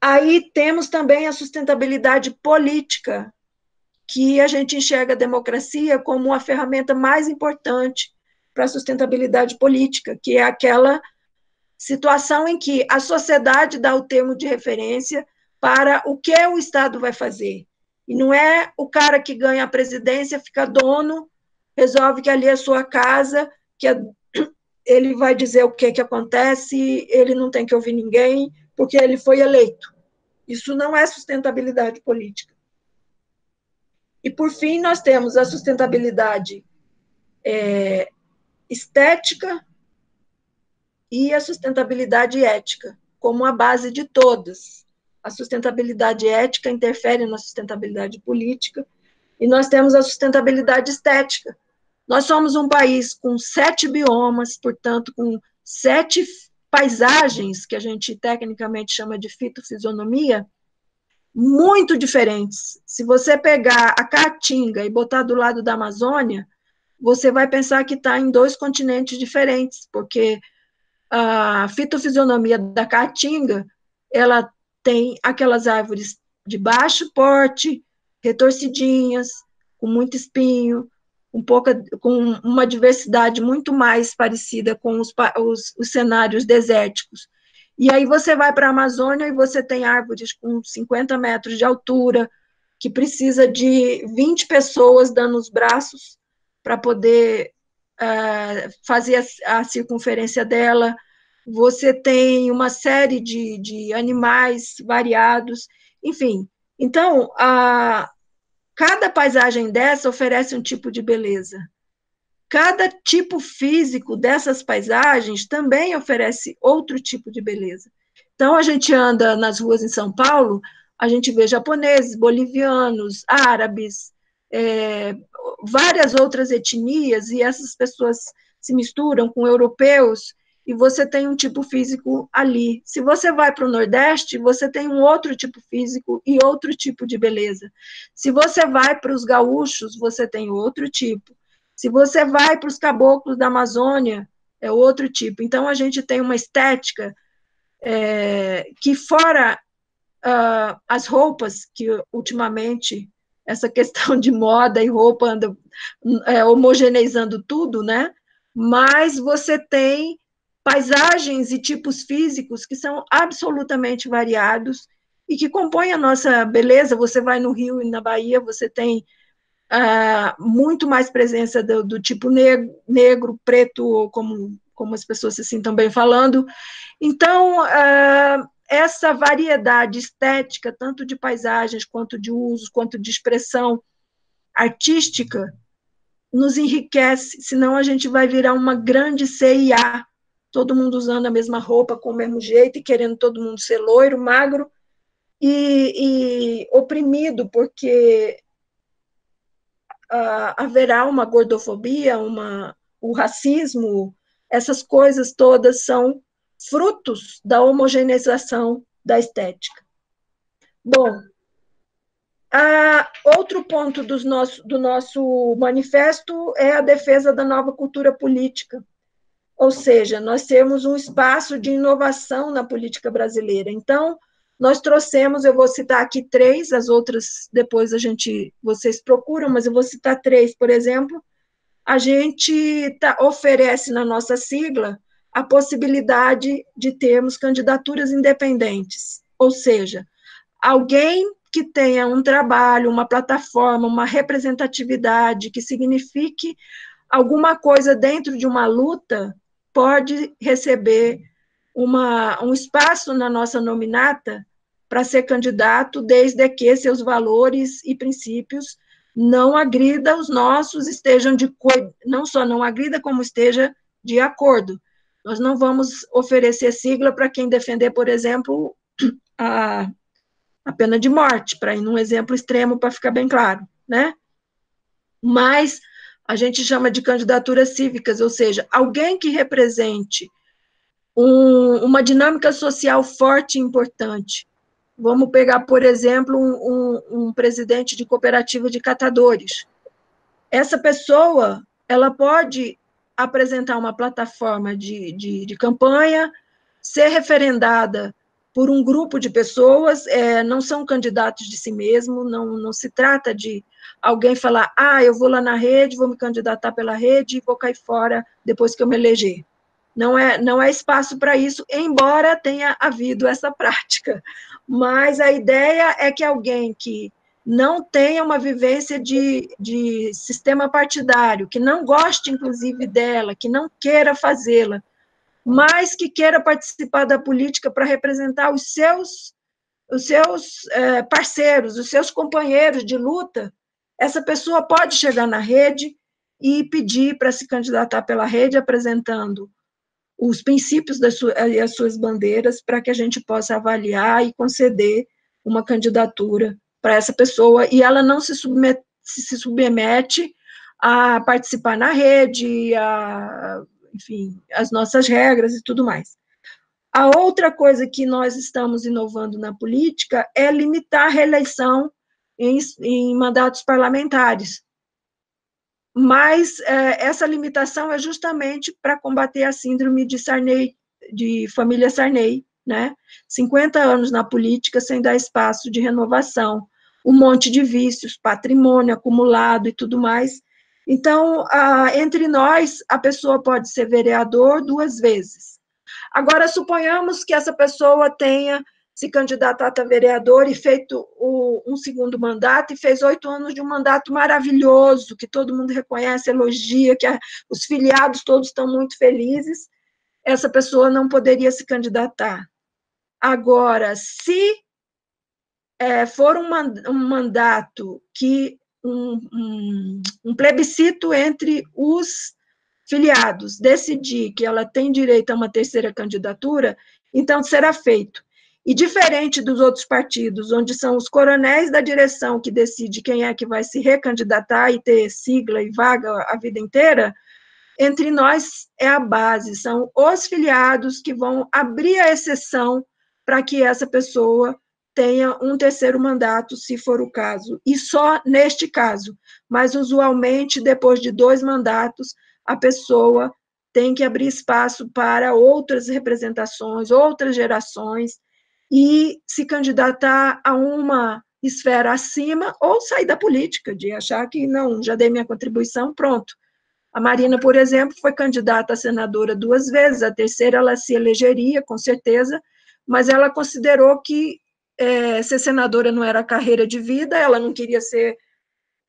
Aí temos também a sustentabilidade política, que a gente enxerga a democracia como uma ferramenta mais importante para a sustentabilidade política, que é aquela situação em que a sociedade dá o termo de referência para o que o Estado vai fazer. E não é o cara que ganha a presidência, fica dono, resolve que ali é a sua casa, que ele vai dizer o que acontece, ele não tem que ouvir ninguém, porque ele foi eleito. Isso não é sustentabilidade política. E, por fim, nós temos a sustentabilidade estética e a sustentabilidade ética, como a base de todas. A sustentabilidade ética interfere na sustentabilidade política, e nós temos a sustentabilidade estética. Nós somos um país com 7 biomas, portanto, com 7 paisagens, que a gente tecnicamente chama de fitofisionomia, muito diferentes. Se você pegar a Caatinga e botar do lado da Amazônia, você vai pensar que está em 2 continentes diferentes, porque a fitofisionomia da Caatinga, ela tem aquelas árvores de baixo porte, retorcidinhas, com muito espinho, com uma diversidade muito mais parecida com os cenários desérticos. E aí você vai para a Amazônia e você tem árvores com 50 metros de altura, que precisa de 20 pessoas dando os braços para poder fazer a circunferência dela. Você tem uma série de animais variados, enfim. Então, cada paisagem dessa oferece um tipo de beleza. Cada tipo físico dessas paisagens também oferece outro tipo de beleza. Então, a gente anda nas ruas em São Paulo, a gente vê japoneses, bolivianos, árabes, várias outras etnias, e essas pessoas se misturam com europeus, e você tem um tipo físico ali. Se você vai para o Nordeste, você tem um outro tipo físico e outro tipo de beleza. Se você vai para os gaúchos, você tem outro tipo. Se você vai para os caboclos da Amazônia, é outro tipo. Então, a gente tem uma estética que, fora as roupas, que ultimamente essa questão de moda e roupa anda homogeneizando tudo, né? Mas você tem paisagens e tipos físicos que são absolutamente variados e que compõem a nossa beleza. Você vai no Rio e na Bahia, você tem muito mais presença do tipo negro, preto, ou como as pessoas se sintam bem falando. Então, essa variedade estética, tanto de paisagens, quanto de usos, quanto de expressão artística, nos enriquece, senão a gente vai virar uma grande CIA, todo mundo usando a mesma roupa, com o mesmo jeito, e querendo todo mundo ser loiro, magro, e oprimido, porque haverá uma gordofobia, o racismo, essas coisas todas são frutos da homogeneização da estética. Bom, outro ponto do nosso manifesto é a defesa da nova cultura política, ou seja, nós temos um espaço de inovação na política brasileira. Então, nós trouxemos, eu vou citar aqui 3, as outras depois vocês procuram, mas eu vou citar 3, por exemplo. A gente oferece na nossa sigla a possibilidade de termos candidaturas independentes, ou seja, alguém que tenha um trabalho, uma plataforma, uma representatividade que signifique alguma coisa dentro de uma luta, pode receber um espaço na nossa nominata para ser candidato, desde que seus valores e princípios não agrida os nossos, não só não agrida, como esteja de acordo. Nós não vamos oferecer sigla para quem defender, por exemplo, a pena de morte, para ir num exemplo extremo, para ficar bem claro, né? Mas a gente chama de candidaturas cívicas, ou seja, alguém que represente uma dinâmica social forte e importante. Vamos pegar, por exemplo, um presidente de cooperativa de catadores. Essa pessoa, ela pode apresentar uma plataforma de campanha, ser referendada por um grupo de pessoas, não são candidatos de si mesmo, não se trata de alguém falar, eu vou lá na rede, vou me candidatar pela rede e vou cair fora depois que eu me eleger. Não é espaço para isso, embora tenha havido essa prática. Mas a ideia é que alguém que não tenha uma vivência de sistema partidário, que não goste, inclusive, dela, que não queira fazê-la, mas que queira participar da política para representar os seus parceiros, os seus companheiros de luta, essa pessoa pode chegar na rede e pedir para se candidatar pela rede, apresentando os princípios e as suas bandeiras, para que a gente possa avaliar e conceder uma candidatura para essa pessoa, e ela não se submete a participar na rede, enfim, as nossas regras e tudo mais. A outra coisa que nós estamos inovando na política é limitar a reeleição em mandatos parlamentares. Mas essa limitação é justamente para combater a síndrome de Sarney, de família Sarney, né? 50 anos na política sem dar espaço de renovação, um monte de vícios, patrimônio acumulado e tudo mais. Então, entre nós, a pessoa pode ser vereador 2 vezes. Agora, suponhamos que essa pessoa tenha se candidatado a vereador e feito um segundo mandato, e fez 8 anos de um mandato maravilhoso, que todo mundo reconhece, elogia, que os filiados todos estão muito felizes, essa pessoa não poderia se candidatar. Agora, se for um mandato que um plebiscito entre os filiados decidir que ela tem direito a uma terceira candidatura, então será feito. E diferente dos outros partidos, onde são os coronéis da direção que decide quem é que vai se recandidatar e ter sigla e vaga a vida inteira, entre nós é a base, são os filiados que vão abrir a exceção para que essa pessoa tenha um terceiro mandato, se for o caso, e só neste caso, mas usualmente, depois de 2 mandatos, a pessoa tem que abrir espaço para outras representações, outras gerações, e se candidatar a uma esfera acima, ou sair da política, de achar que, não, já dei minha contribuição, pronto. A Marina, por exemplo, foi candidata a senadora 2 vezes, a terceira ela se elegeria, com certeza, mas ela considerou que ser senadora não era carreira de vida, ela não queria ser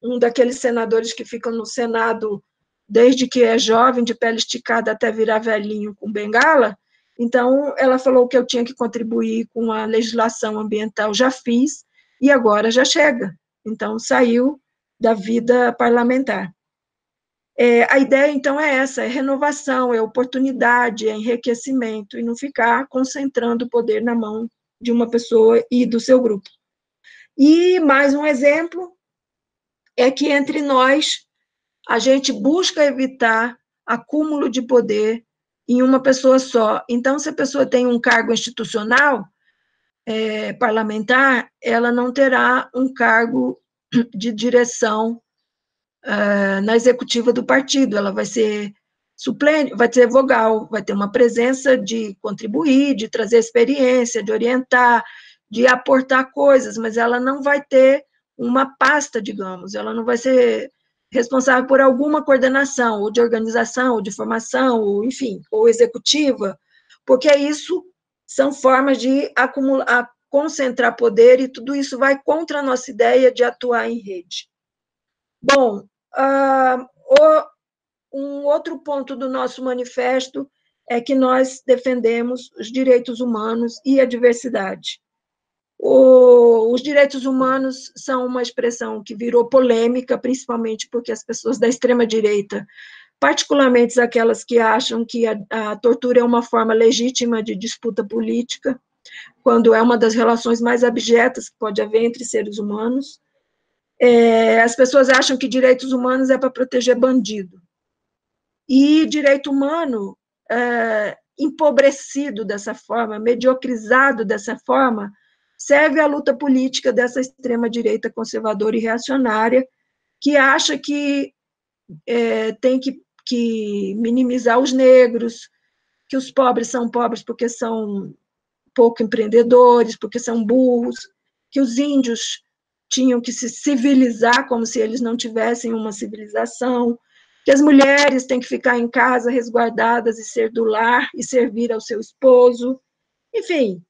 um daqueles senadores que ficam no Senado desde que é jovem, de pele esticada, até virar velhinho com bengala. Então, ela falou que eu tinha que contribuir com a legislação ambiental, já fiz, e agora já chega. Então, saiu da vida parlamentar. A ideia, então, é essa, é renovação, é oportunidade, é enriquecimento, e não ficar concentrando o poder na mão de uma pessoa e do seu grupo. E mais um exemplo é que entre nós a gente busca evitar acúmulo de poder em uma pessoa só. Então, se a pessoa tem um cargo institucional, parlamentar, ela não terá um cargo de direção na executiva do partido, ela vai ser suplente, vai ser vogal, vai ter uma presença de contribuir, de trazer experiência, de orientar, de aportar coisas, mas ela não vai ter uma pasta, digamos, ela não vai ser responsável por alguma coordenação, ou de organização, ou de formação, ou, enfim, ou executiva, porque isso são formas de acumular, concentrar poder, e tudo isso vai contra a nossa ideia de atuar em rede. Bom, um outro ponto do nosso manifesto é que nós defendemos os direitos humanos e a diversidade. Os direitos humanos são uma expressão que virou polêmica, principalmente porque as pessoas da extrema-direita, particularmente aquelas que acham que a tortura é uma forma legítima de disputa política, quando é uma das relações mais abjetas que pode haver entre seres humanos. As pessoas acham que direitos humanos é para proteger bandido. E direito humano, empobrecido dessa forma, mediocrizado dessa forma, serve à luta política dessa extrema-direita conservadora e reacionária, que acha que tem que minimizar os negros, que os pobres são pobres porque são pouco empreendedores, porque são burros, que os índios tinham que se civilizar como se eles não tivessem uma civilização, que as mulheres têm que ficar em casa resguardadas e ser do lar e servir ao seu esposo, enfim,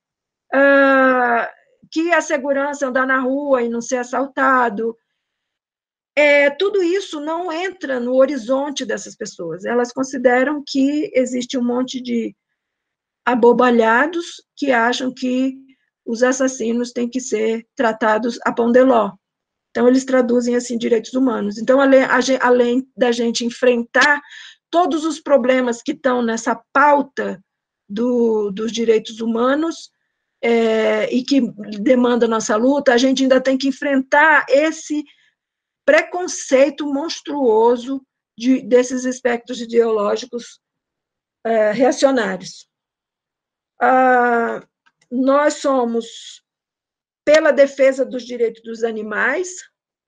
que a segurança, andar na rua e não ser assaltado, tudo isso não entra no horizonte dessas pessoas. Elas consideram que existe um monte de abobalhados que acham que os assassinos têm que ser tratados a pão de ló. Então, eles traduzem assim, direitos humanos. Então, além da gente enfrentar todos os problemas que estão nessa pauta dos direitos humanos, e que demanda nossa luta, a gente ainda tem que enfrentar esse preconceito monstruoso desses espectros ideológicos reacionários. Nós somos pela defesa dos direitos dos animais.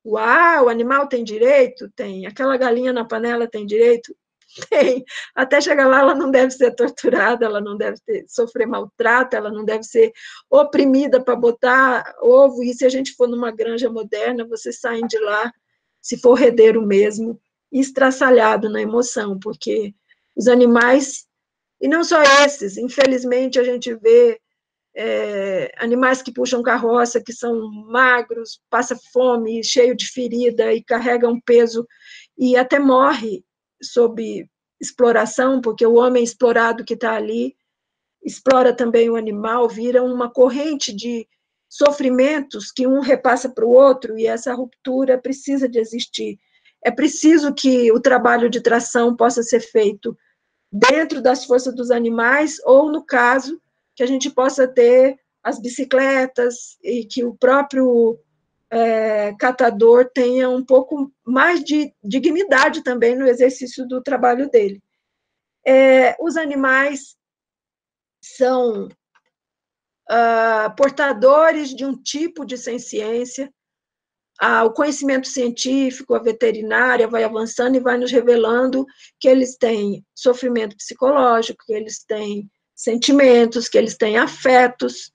Uau, o animal tem direito? Tem. Aquela galinha na panela tem direito? Tem. Até chegar lá, ela não deve ser torturada, ela não deve sofrer maltrato, ela não deve ser oprimida para botar ovo. E se a gente for numa granja moderna, vocês saem de lá, se for herdeiro mesmo, estraçalhado na emoção, porque os animais, e não só esses, infelizmente a gente vê animais que puxam carroça, que são magros, passa fome, cheio de ferida e carregam peso e até morre sob exploração, porque o homem explorado que está ali explora também o animal, vira uma corrente de sofrimentos que um repassa para o outro, e essa ruptura precisa de existir. É preciso que o trabalho de tração possa ser feito dentro das forças dos animais, ou, no caso, que a gente possa ter as bicicletas e que o próprio catador tenha um pouco mais de dignidade também no exercício do trabalho dele. Os animais são portadores de um tipo de ciência, o conhecimento científico, a veterinária vai avançando e vai nos revelando que eles têm sofrimento psicológico, que eles têm sentimentos, que eles têm afetos,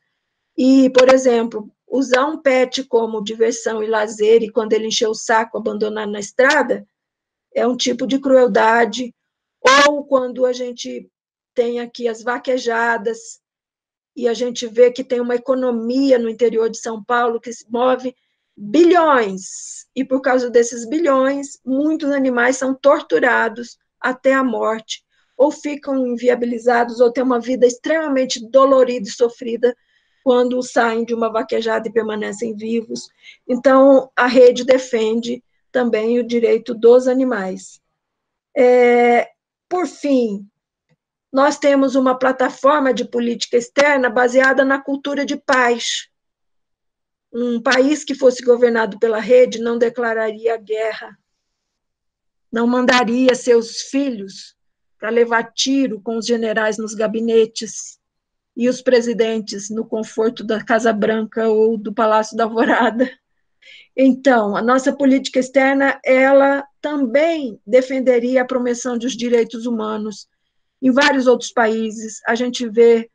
e, por exemplo, usar um pet como diversão e lazer, e quando ele encher o saco, abandonar na estrada, é um tipo de crueldade. Ou quando a gente tem aqui as vaquejadas, e a gente vê que tem uma economia no interior de São Paulo que se move bilhões, e por causa desses bilhões, muitos animais são torturados até a morte, ou ficam inviabilizados, ou têm uma vida extremamente dolorida e sofrida quando saem de uma vaquejada e permanecem vivos. Então, a rede defende também o direito dos animais. Por fim, nós temos uma plataforma de política externa baseada na cultura de paz. Um país que fosse governado pela rede não declararia guerra, não mandaria seus filhos para levar tiro com os generais nos gabinetes e os presidentes no conforto da Casa Branca ou do Palácio da Alvorada. Então, a nossa política externa, ela também defenderia a promoção dos direitos humanos. Em vários outros países, a gente vê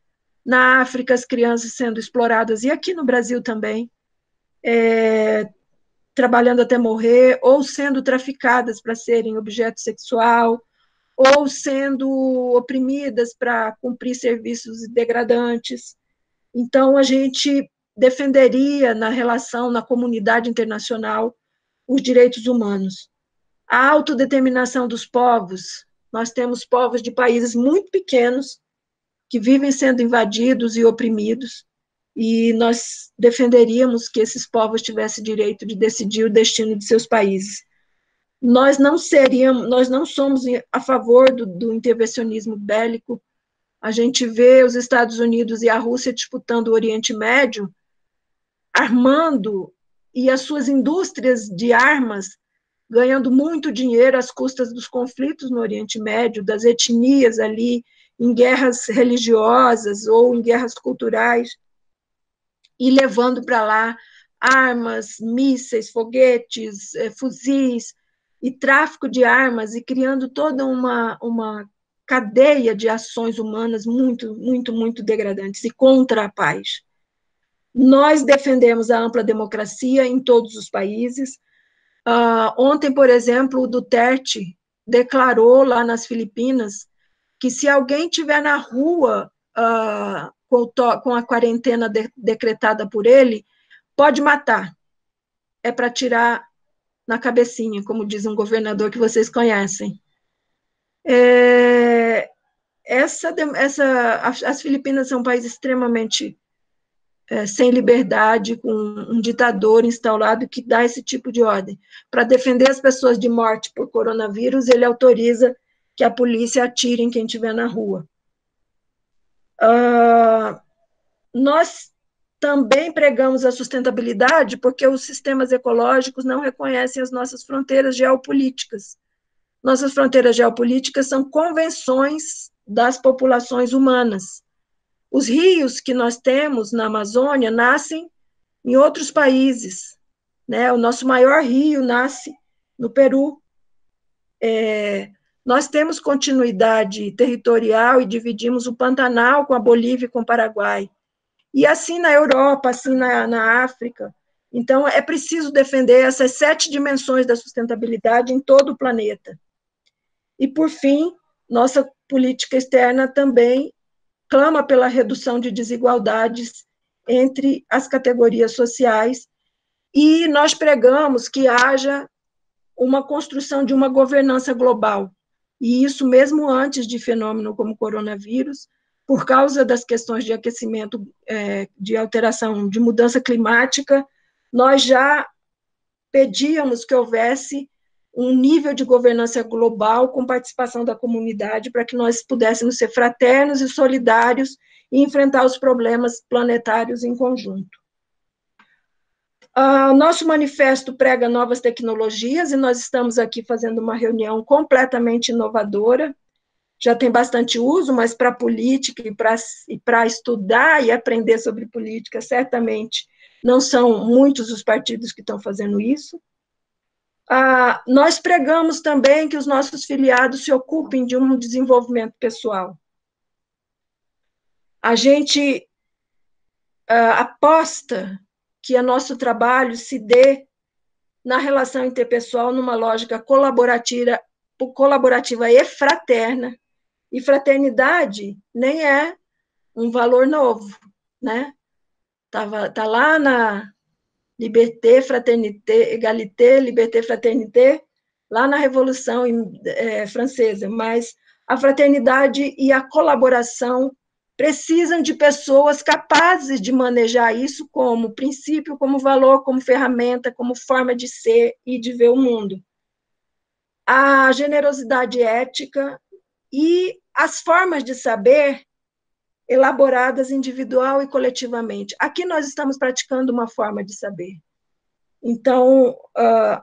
na África as crianças sendo exploradas, e aqui no Brasil também, trabalhando até morrer, ou sendo traficadas para serem objeto sexual, ou sendo oprimidas para cumprir serviços degradantes. Então, a gente defenderia na relação, na comunidade internacional, os direitos humanos. A autodeterminação dos povos, nós temos povos de países muito pequenos que vivem sendo invadidos e oprimidos, e nós defenderíamos que esses povos tivessem direito de decidir o destino de seus países. Nós não somos a favor do intervencionismo bélico. A gente vê os Estados Unidos e a Rússia disputando o Oriente Médio, armando, e as suas indústrias de armas ganhando muito dinheiro às custas dos conflitos no Oriente Médio, das etnias ali, em guerras religiosas ou em guerras culturais, e levando para lá armas, mísseis, foguetes, fuzis, e tráfico de armas, e criando toda uma cadeia de ações humanas muito, muito, muito degradantes e contra a paz. Nós defendemos a ampla democracia em todos os países. Ontem, por exemplo, o Duterte declarou lá nas Filipinas que se alguém estiver na rua com a quarentena decretada por ele, pode matar. É para tirar na cabecinha, como diz um governador que vocês conhecem. As Filipinas são um país extremamente sem liberdade, com um ditador instaurado que dá esse tipo de ordem. Para defender as pessoas de morte por coronavírus, ele autoriza que a polícia atire em quem estiver na rua. Nós também pregamos a sustentabilidade porque os sistemas ecológicos não reconhecem as nossas fronteiras geopolíticas. Nossas fronteiras geopolíticas são convenções das populações humanas. Os rios que nós temos na Amazônia nascem em outros países, né? O nosso maior rio nasce no Peru. Nós temos continuidade territorial e dividimos o Pantanal com a Bolívia e com o Paraguai. E assim na Europa, assim na África. Então, é preciso defender essas 7 dimensões da sustentabilidade em todo o planeta. E, por fim, nossa política externa também clama pela redução de desigualdades entre as categorias sociais, e nós pregamos que haja uma construção de uma governança global, e isso mesmo antes de fenômeno como o coronavírus, por causa das questões de aquecimento, de alteração, de mudança climática, nós já pedíamos que houvesse um nível de governança global com participação da comunidade para que nós pudéssemos ser fraternos e solidários e enfrentar os problemas planetários em conjunto. Nosso manifesto prega novas tecnologias e nós estamos aqui fazendo uma reunião completamente inovadora. Já tem bastante uso, mas para política e para estudar e aprender sobre política, certamente não são muitos os partidos que estão fazendo isso. Nós pregamos também que os nossos filiados se ocupem de um desenvolvimento pessoal. A gente aposta que o nosso trabalho se dê na relação interpessoal, numa lógica colaborativa e fraterna, e fraternidade nem é um valor novo, né? Tá lá na Liberté, Fraternité, Égalité, Liberté, Fraternité, lá na Revolução Francesa, mas a fraternidade e a colaboração precisam de pessoas capazes de manejar isso como princípio, como valor, como ferramenta, como forma de ser e de ver o mundo. A generosidade ética e as formas de saber elaboradas individual e coletivamente. Aqui nós estamos praticando uma forma de saber. Então,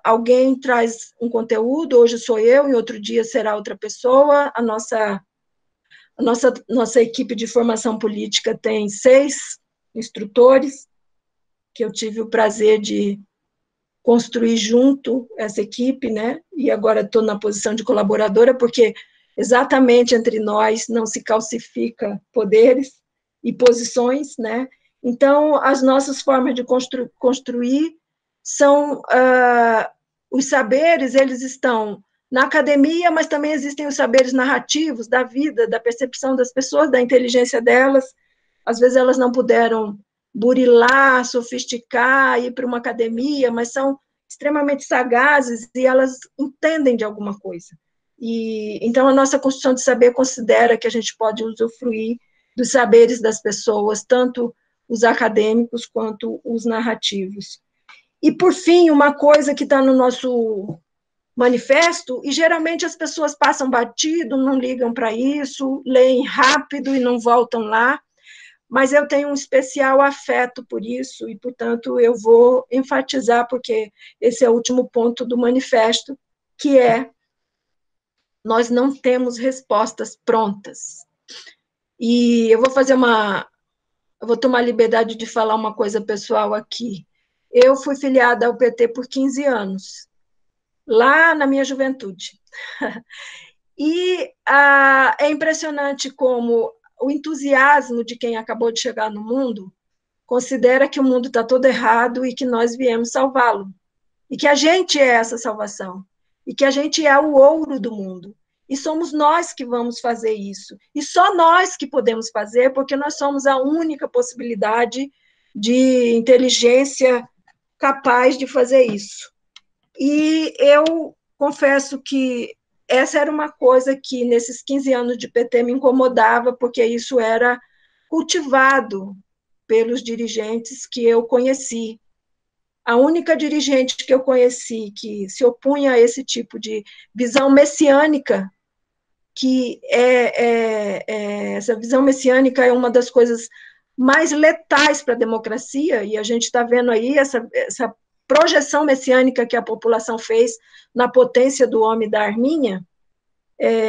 alguém traz um conteúdo, hoje sou eu, em outro dia será outra pessoa. A nossa equipe de formação política tem 6 instrutores, que eu tive o prazer de construir junto essa equipe, né? E agora estou na posição de colaboradora, porque exatamente entre nós não se calcifica poderes, e posições, né? Então, as nossas formas de construir são os saberes, eles estão na academia, mas também existem os saberes narrativos da vida, da percepção das pessoas, da inteligência delas. Às vezes elas não puderam burilar, sofisticar, ir para uma academia, mas são extremamente sagazes e elas entendem de alguma coisa. E então a nossa construção de saber considera que a gente pode usufruir dos saberes das pessoas, tanto os acadêmicos quanto os narrativos. E, por fim, uma coisa que está no nosso manifesto, e geralmente as pessoas passam batido, não ligam para isso, leem rápido e não voltam lá, mas eu tenho um especial afeto por isso, e, portanto, eu vou enfatizar, porque esse é o último ponto do manifesto, que é: nós não temos respostas prontas. E eu vou tomar a liberdade de falar uma coisa pessoal aqui. Eu fui filiada ao PT por 15 anos, lá na minha juventude. E é impressionante como o entusiasmo de quem acabou de chegar no mundo considera que o mundo está todo errado e que nós viemos salvá-lo. E que a gente é essa salvação. E que a gente é o ouro do mundo. E somos nós que vamos fazer isso. E só nós que podemos fazer, porque nós somos a única possibilidade de inteligência capaz de fazer isso. E eu confesso que essa era uma coisa que, nesses 15 anos de PT, me incomodava, porque isso era cultivado pelos dirigentes que eu conheci. A única dirigente que eu conheci que se opunha a esse tipo de visão messiânica, que essa visão messiânica é uma das coisas mais letais para a democracia, e a gente está vendo aí essa projeção messiânica que a população fez na potência do homem da Arminha.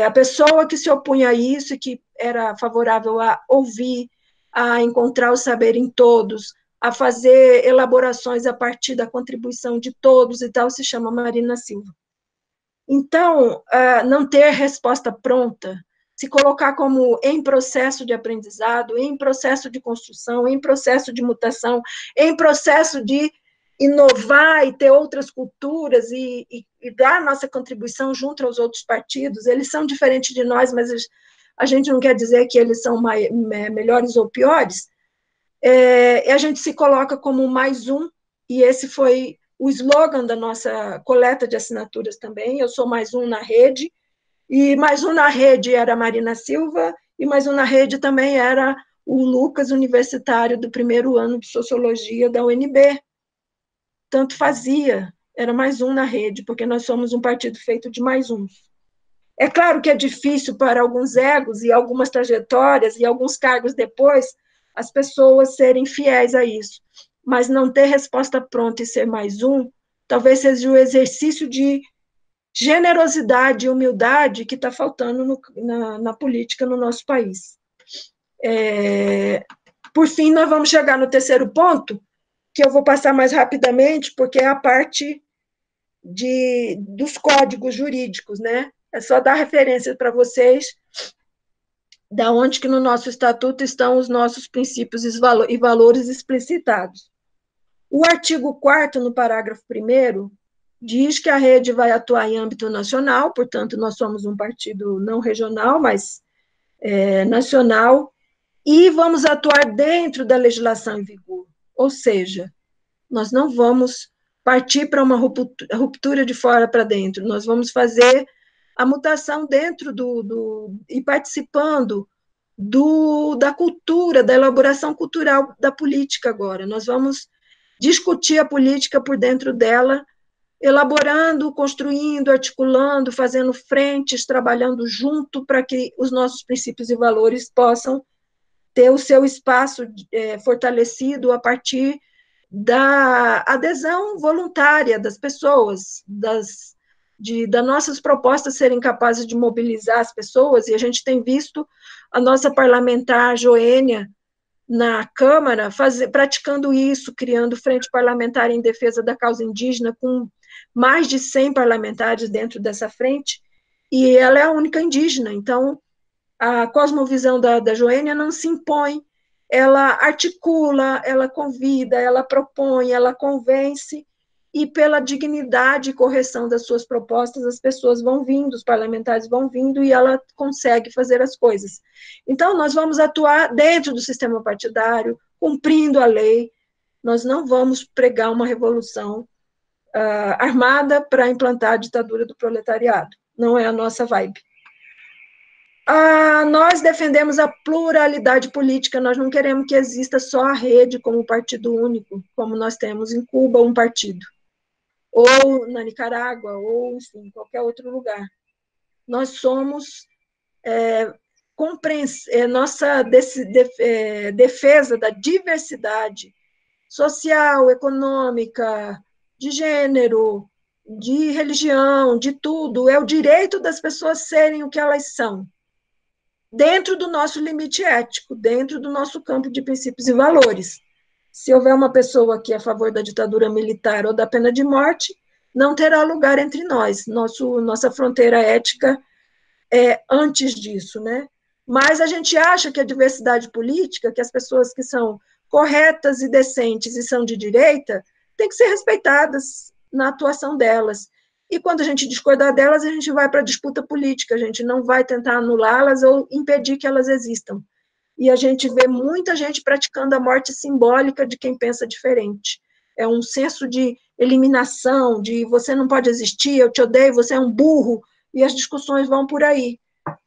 A pessoa que se opunha a isso, que era favorável a ouvir, a encontrar o saber em todos, a fazer elaborações a partir da contribuição de todos e tal, se chama Marina Silva. Então, não ter resposta pronta, se colocar como em processo de aprendizado, em processo de construção, em processo de mutação, em processo de inovar e ter outras culturas e dar nossa contribuição junto aos outros partidos. Eles são diferentes de nós, mas a gente não quer dizer que eles são melhores ou piores. A gente se coloca como mais um, e esse foi o slogan da nossa coleta de assinaturas também: eu sou mais um na rede, e mais um na rede era a Marina Silva, e mais um na rede também era o Lucas, universitário do primeiro ano de Sociologia da UNB. Tanto fazia, era mais um na rede, porque nós somos um partido feito de mais uns. É claro que é difícil para alguns egos e algumas trajetórias e alguns cargos depois as pessoas serem fiéis a isso, mas não ter resposta pronta e ser mais um, talvez seja o exercício de generosidade e humildade que está faltando na política no nosso país. Por fim, nós vamos chegar no terceiro ponto, que eu vou passar mais rapidamente, porque é a parte dos códigos jurídicos, né? É só dar referência para vocês da onde que no nosso estatuto estão os nossos princípios e valores explicitados. O artigo 4º, no parágrafo 1º, diz que a rede vai atuar em âmbito nacional, portanto, nós somos um partido não regional, mas nacional, e vamos atuar dentro da legislação em vigor, ou seja, nós não vamos partir para uma ruptura de fora para dentro, nós vamos fazer a mutação dentro e participando da cultura, da elaboração cultural da política agora. Nós vamos discutir a política por dentro dela, elaborando, construindo, articulando, fazendo frentes, trabalhando junto para que os nossos princípios e valores possam ter o seu espaço fortalecido a partir da adesão voluntária das pessoas, das nossas propostas serem capazes de mobilizar as pessoas, e a gente tem visto a nossa parlamentar Joênia na Câmara praticando isso, criando frente parlamentar em defesa da causa indígena, com mais de 100 parlamentares dentro dessa frente, e ela é a única indígena, então a cosmovisão da Joênia não se impõe, ela articula, ela convida, ela propõe, ela convence, e pela dignidade e correção das suas propostas, as pessoas vão vindo, os parlamentares vão vindo, e ela consegue fazer as coisas. Então, nós vamos atuar dentro do sistema partidário, cumprindo a lei, nós não vamos pregar uma revolução armada para implantar a ditadura do proletariado, não é a nossa vibe. Nós defendemos a pluralidade política, nós não queremos que exista só a rede como partido único, como nós temos em Cuba um partido, ou na Nicarágua, ou enfim, qualquer outro lugar. Nós somos nossa defesa da diversidade social, econômica, de gênero, de religião, de tudo, é o direito das pessoas serem o que elas são, dentro do nosso limite ético, dentro do nosso campo de princípios e valores. Se houver uma pessoa que é a favor da ditadura militar ou da pena de morte, não terá lugar entre nós. Nossa fronteira ética é antes disso, né? Mas a gente acha que a diversidade política, que as pessoas que são corretas e decentes e são de direita, têm que ser respeitadas na atuação delas. E quando a gente discordar delas, a gente vai para a disputa política, a gente não vai tentar anulá-las ou impedir que elas existam. E a gente vê muita gente praticando a morte simbólica de quem pensa diferente. É um senso de eliminação, de você não pode existir, eu te odeio, você é um burro, e as discussões vão por aí.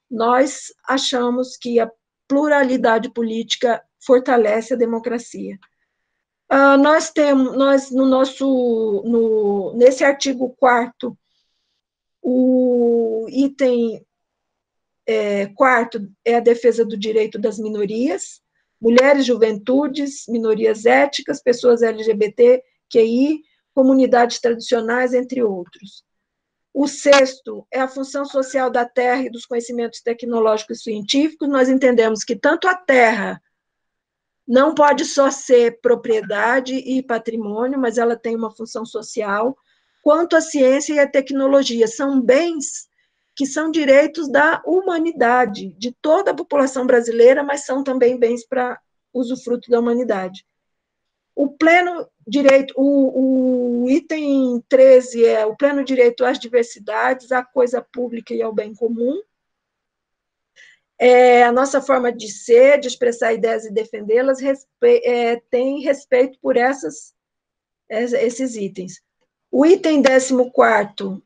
Nós achamos que a pluralidade política fortalece a democracia. Nós nesse artigo 4º, o item 4º é a defesa do direito das minorias, mulheres, juventudes, minorias étnicas, pessoas LGBTQI, comunidades tradicionais, entre outros. O 6º é a função social da terra e dos conhecimentos tecnológicos e científicos. Nós entendemos que tanto a terra não pode só ser propriedade e patrimônio, mas ela tem uma função social, quanto a ciência e a tecnologia. São bens que são direitos da humanidade, de toda a população brasileira, mas são também bens para usufruto da humanidade. O pleno direito, o item 13 é o pleno direito às diversidades, à coisa pública e ao bem comum. A nossa forma de ser, de expressar ideias e defendê-las, tem respeito por esses itens. O item 14º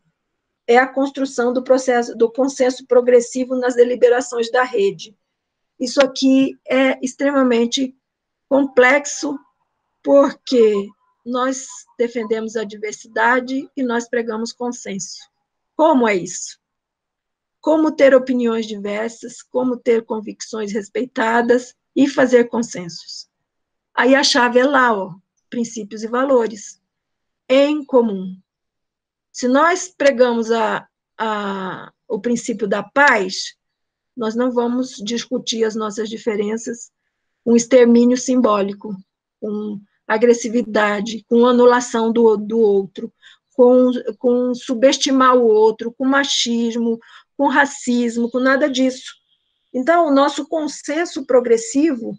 é a construção do processo do consenso progressivo nas deliberações da rede. Isso aqui é extremamente complexo, porque nós defendemos a diversidade e nós pregamos consenso. Como é isso? Como ter opiniões diversas, como ter convicções respeitadas e fazer consensos. Aí a chave é lá, princípios e valores, em comum. Se nós pregamos o princípio da paz, nós não vamos discutir as nossas diferenças com extermínio simbólico, com agressividade, com anulação do outro, com subestimar o outro, com machismo, com racismo, com nada disso. Então, o nosso consenso progressivo,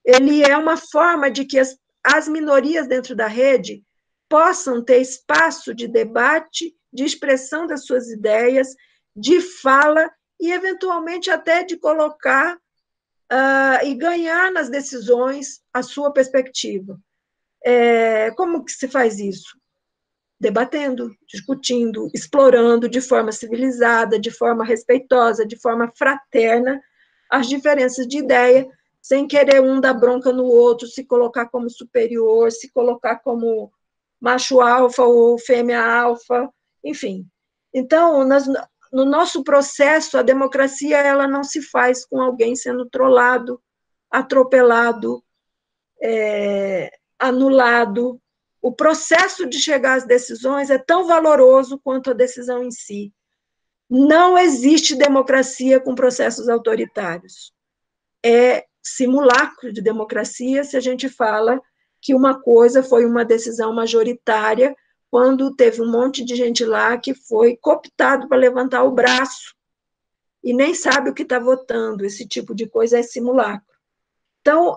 ele é uma forma de que as minorias dentro da rede possam ter espaço de debate, de expressão das suas ideias, de fala e, eventualmente, até de colocar e ganhar nas decisões a sua perspectiva. Como que se faz isso? Debatendo, discutindo, explorando de forma civilizada, de forma respeitosa, de forma fraterna, as diferenças de ideia, sem querer um dar bronca no outro, se colocar como superior, se colocar como macho alfa ou fêmea alfa, enfim. Então, no nosso processo, a democracia ela não se faz com alguém sendo trollado, atropelado, anulado. O processo de chegar às decisões é tão valoroso quanto a decisão em si. Não existe democracia com processos autoritários. É simulacro de democracia se a gente fala que uma coisa foi uma decisão majoritária quando teve um monte de gente lá que foi cooptado para levantar o braço e nem sabe o que está votando. Esse tipo de coisa é simulacro. Então,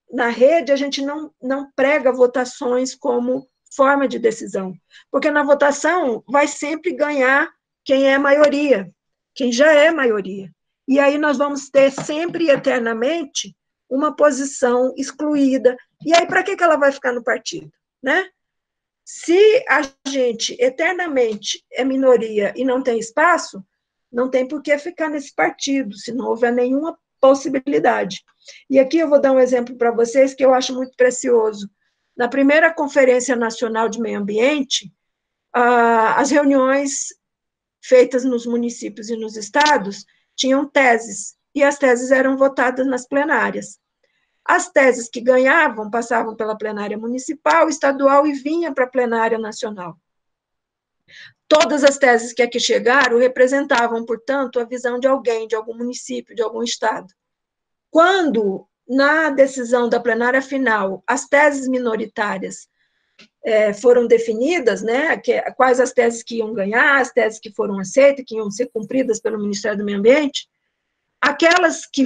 na rede, a gente não prega votações como forma de decisão, porque na votação vai sempre ganhar quem é maioria, quem já é maioria. E aí nós vamos ter sempre e eternamente uma posição excluída. E aí, para que ela vai ficar no partido, né? Se a gente eternamente é minoria e não tem espaço, não tem por que ficar nesse partido, se não houver nenhuma possibilidade. E aqui eu vou dar um exemplo para vocês que eu acho muito precioso. Na primeira Conferência Nacional de Meio Ambiente, as reuniões feitas nos municípios e nos estados tinham teses, e as teses eram votadas nas plenárias. As teses que ganhavam passavam pela plenária municipal, estadual e vinha para a plenária nacional. Todas as teses que aqui chegaram representavam, portanto, a visão de alguém, de algum município, de algum estado. Quando, na decisão da plenária final, as teses minoritárias foram definidas, né, quais as teses que iam ganhar, as teses que foram aceitas, que iam ser cumpridas pelo Ministério do Meio Ambiente, aquelas que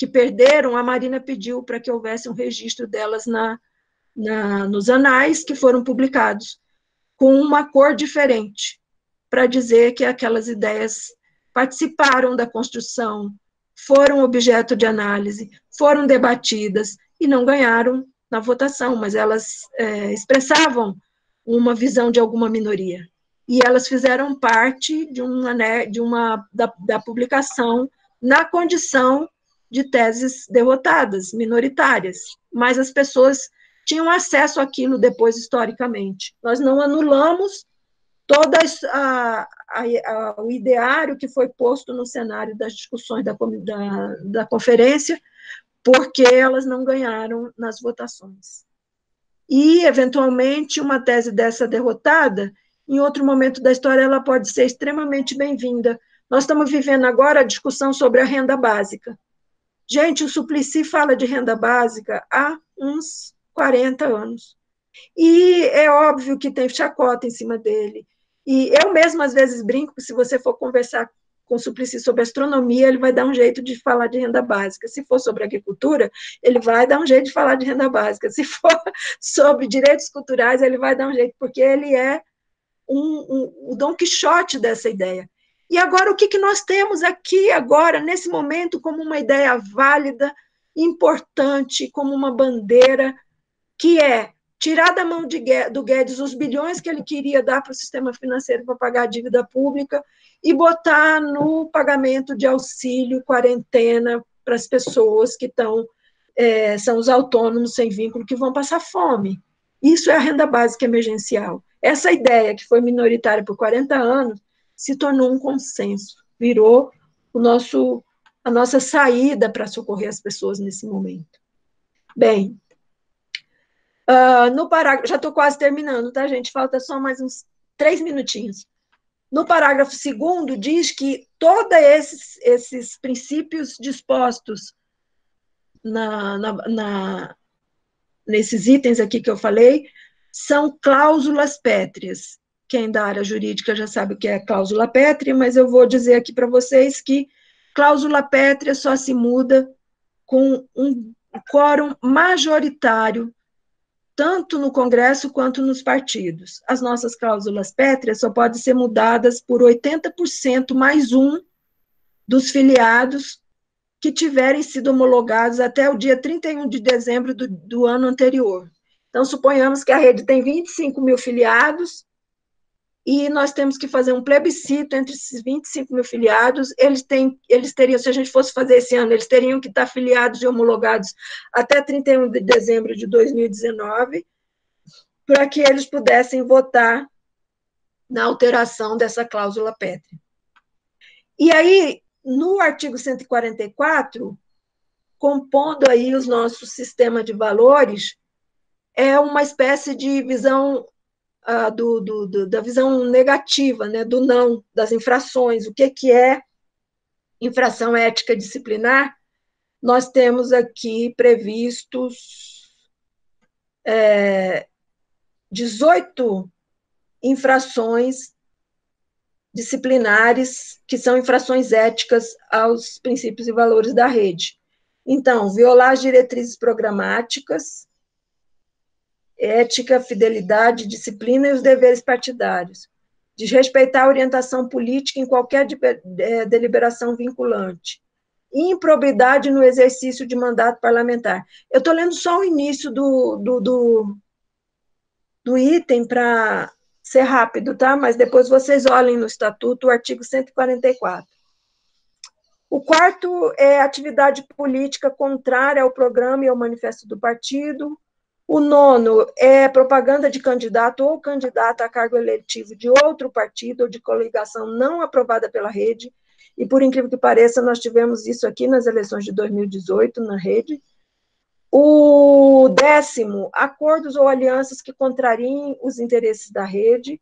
perderam, a Marina pediu para que houvesse um registro delas nos anais que foram publicados, com uma cor diferente, para dizer que aquelas ideias participaram da construção, foram objeto de análise, foram debatidas e não ganharam na votação, mas elas expressavam uma visão de alguma minoria. E elas fizeram parte da publicação na condição de teses derrotadas, minoritárias, mas as pessoas tinham acesso àquilo depois, historicamente. Nós não anulamos todo o ideário que foi posto no cenário das discussões da conferência, porque elas não ganharam nas votações. E, eventualmente, uma tese dessa derrotada, em outro momento da história, ela pode ser extremamente bem-vinda. Nós estamos vivendo agora a discussão sobre a renda básica. Gente, o Suplicy fala de renda básica há uns 40 anos. E é óbvio que tem chacota em cima dele. E eu mesma, às vezes, brinco que se você for conversar com o Suplicy sobre astronomia, ele vai dar um jeito de falar de renda básica. Se for sobre agricultura, ele vai dar um jeito de falar de renda básica. Se for sobre direitos culturais, ele vai dar um jeito, porque ele é o Dom Quixote dessa ideia. E agora, o que nós temos aqui, agora, nesse momento, como uma ideia válida, importante, como uma bandeira, que é tirar da mão do Guedes os bilhões que ele queria dar para o sistema financeiro para pagar a dívida pública e botar no pagamento de auxílio, quarentena, para as pessoas que são os autônomos sem vínculo, que vão passar fome. Isso é a renda básica emergencial. Essa ideia, que foi minoritária por 40 anos, se tornou um consenso, virou a nossa saída para socorrer as pessoas nesse momento. Bem, no parágrafo, já estou quase terminando, tá, gente? Falta só mais uns 3 minutinhos. No parágrafo 2º, diz que todos esses princípios dispostos nesses itens aqui que eu falei são cláusulas pétreas. Quem da área jurídica já sabe o que é cláusula pétrea, mas eu vou dizer aqui para vocês que cláusula pétrea só se muda com um quórum majoritário, tanto no Congresso quanto nos partidos. As nossas cláusulas pétreas só podem ser mudadas por 80% mais um dos filiados que tiverem sido homologados até o dia 31 de dezembro do ano anterior. Então, suponhamos que a rede tem 25 mil filiados, e nós temos que fazer um plebiscito entre esses 25 mil filiados. Eles teriam, se a gente fosse fazer esse ano, eles teriam que estar filiados e homologados até 31 de dezembro de 2019, para que eles pudessem votar na alteração dessa cláusula pétrea. E aí, no artigo 144, compondo aí o nosso sistema de valores, é uma espécie de visão da visão negativa, né, do não, das infrações. O que é infração ética disciplinar? Nós temos aqui previstos 18 infrações disciplinares, que são infrações éticas aos princípios e valores da rede. Então, violar as diretrizes programáticas, ética, fidelidade, disciplina e os deveres partidários, desrespeitar a orientação política em qualquer deliberação vinculante, improbidade no exercício de mandato parlamentar. Eu estou lendo só o início do item para ser rápido, tá? Mas depois vocês olhem no estatuto o artigo 144. O quarto é atividade política contrária ao programa e ao manifesto do partido. O nono é propaganda de candidato ou candidata a cargo eletivo de outro partido ou de coligação não aprovada pela rede. E, por incrível que pareça, nós tivemos isso aqui nas eleições de 2018, na rede. O 10º, acordos ou alianças que contrariem os interesses da rede.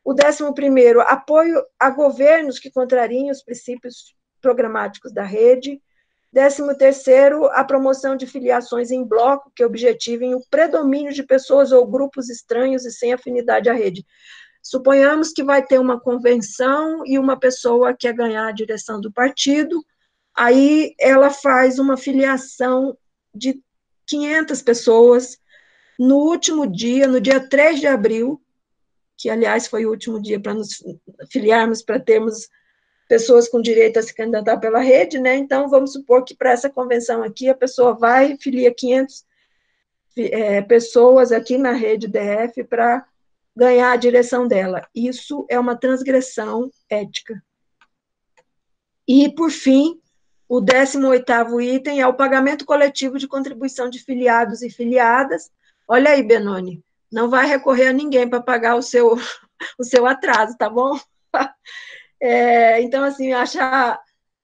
O 11º, apoio a governos que contrariem os princípios programáticos da rede. 13º, a promoção de filiações em bloco que objetivem o predomínio de pessoas ou grupos estranhos e sem afinidade à rede. Suponhamos que vai ter uma convenção e uma pessoa quer ganhar a direção do partido, aí ela faz uma filiação de 500 pessoas no último dia, no dia 3 de abril, que, aliás, foi o último dia para nos filiarmos, para termos pessoas com direito a se candidatar pela rede, né? Então, vamos supor que para essa convenção aqui, a pessoa vai, filia 500 pessoas aqui na rede DF para ganhar a direção dela. Isso é uma transgressão ética. E, por fim, o 18º item é o pagamento coletivo de contribuição de filiados e filiadas. Olha aí, Benoni, não vai recorrer a ninguém para pagar o seu atraso, tá bom? Então, assim,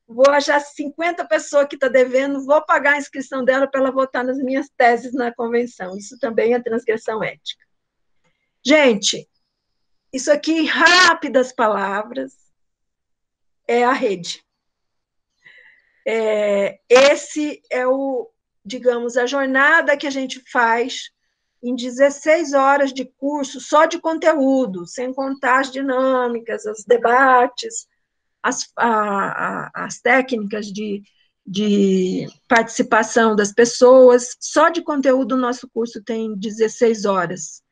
vou achar 50 pessoas que estão devendo, vou pagar a inscrição dela para ela votar nas minhas teses na convenção. Isso também é transgressão ética. Gente, isso aqui, em rápidas palavras, é a rede. Esse é digamos, a jornada que a gente faz em 16 horas de curso, só de conteúdo, sem contar as dinâmicas, os debates, as técnicas de participação das pessoas. Só de conteúdo o nosso curso tem 16 horas.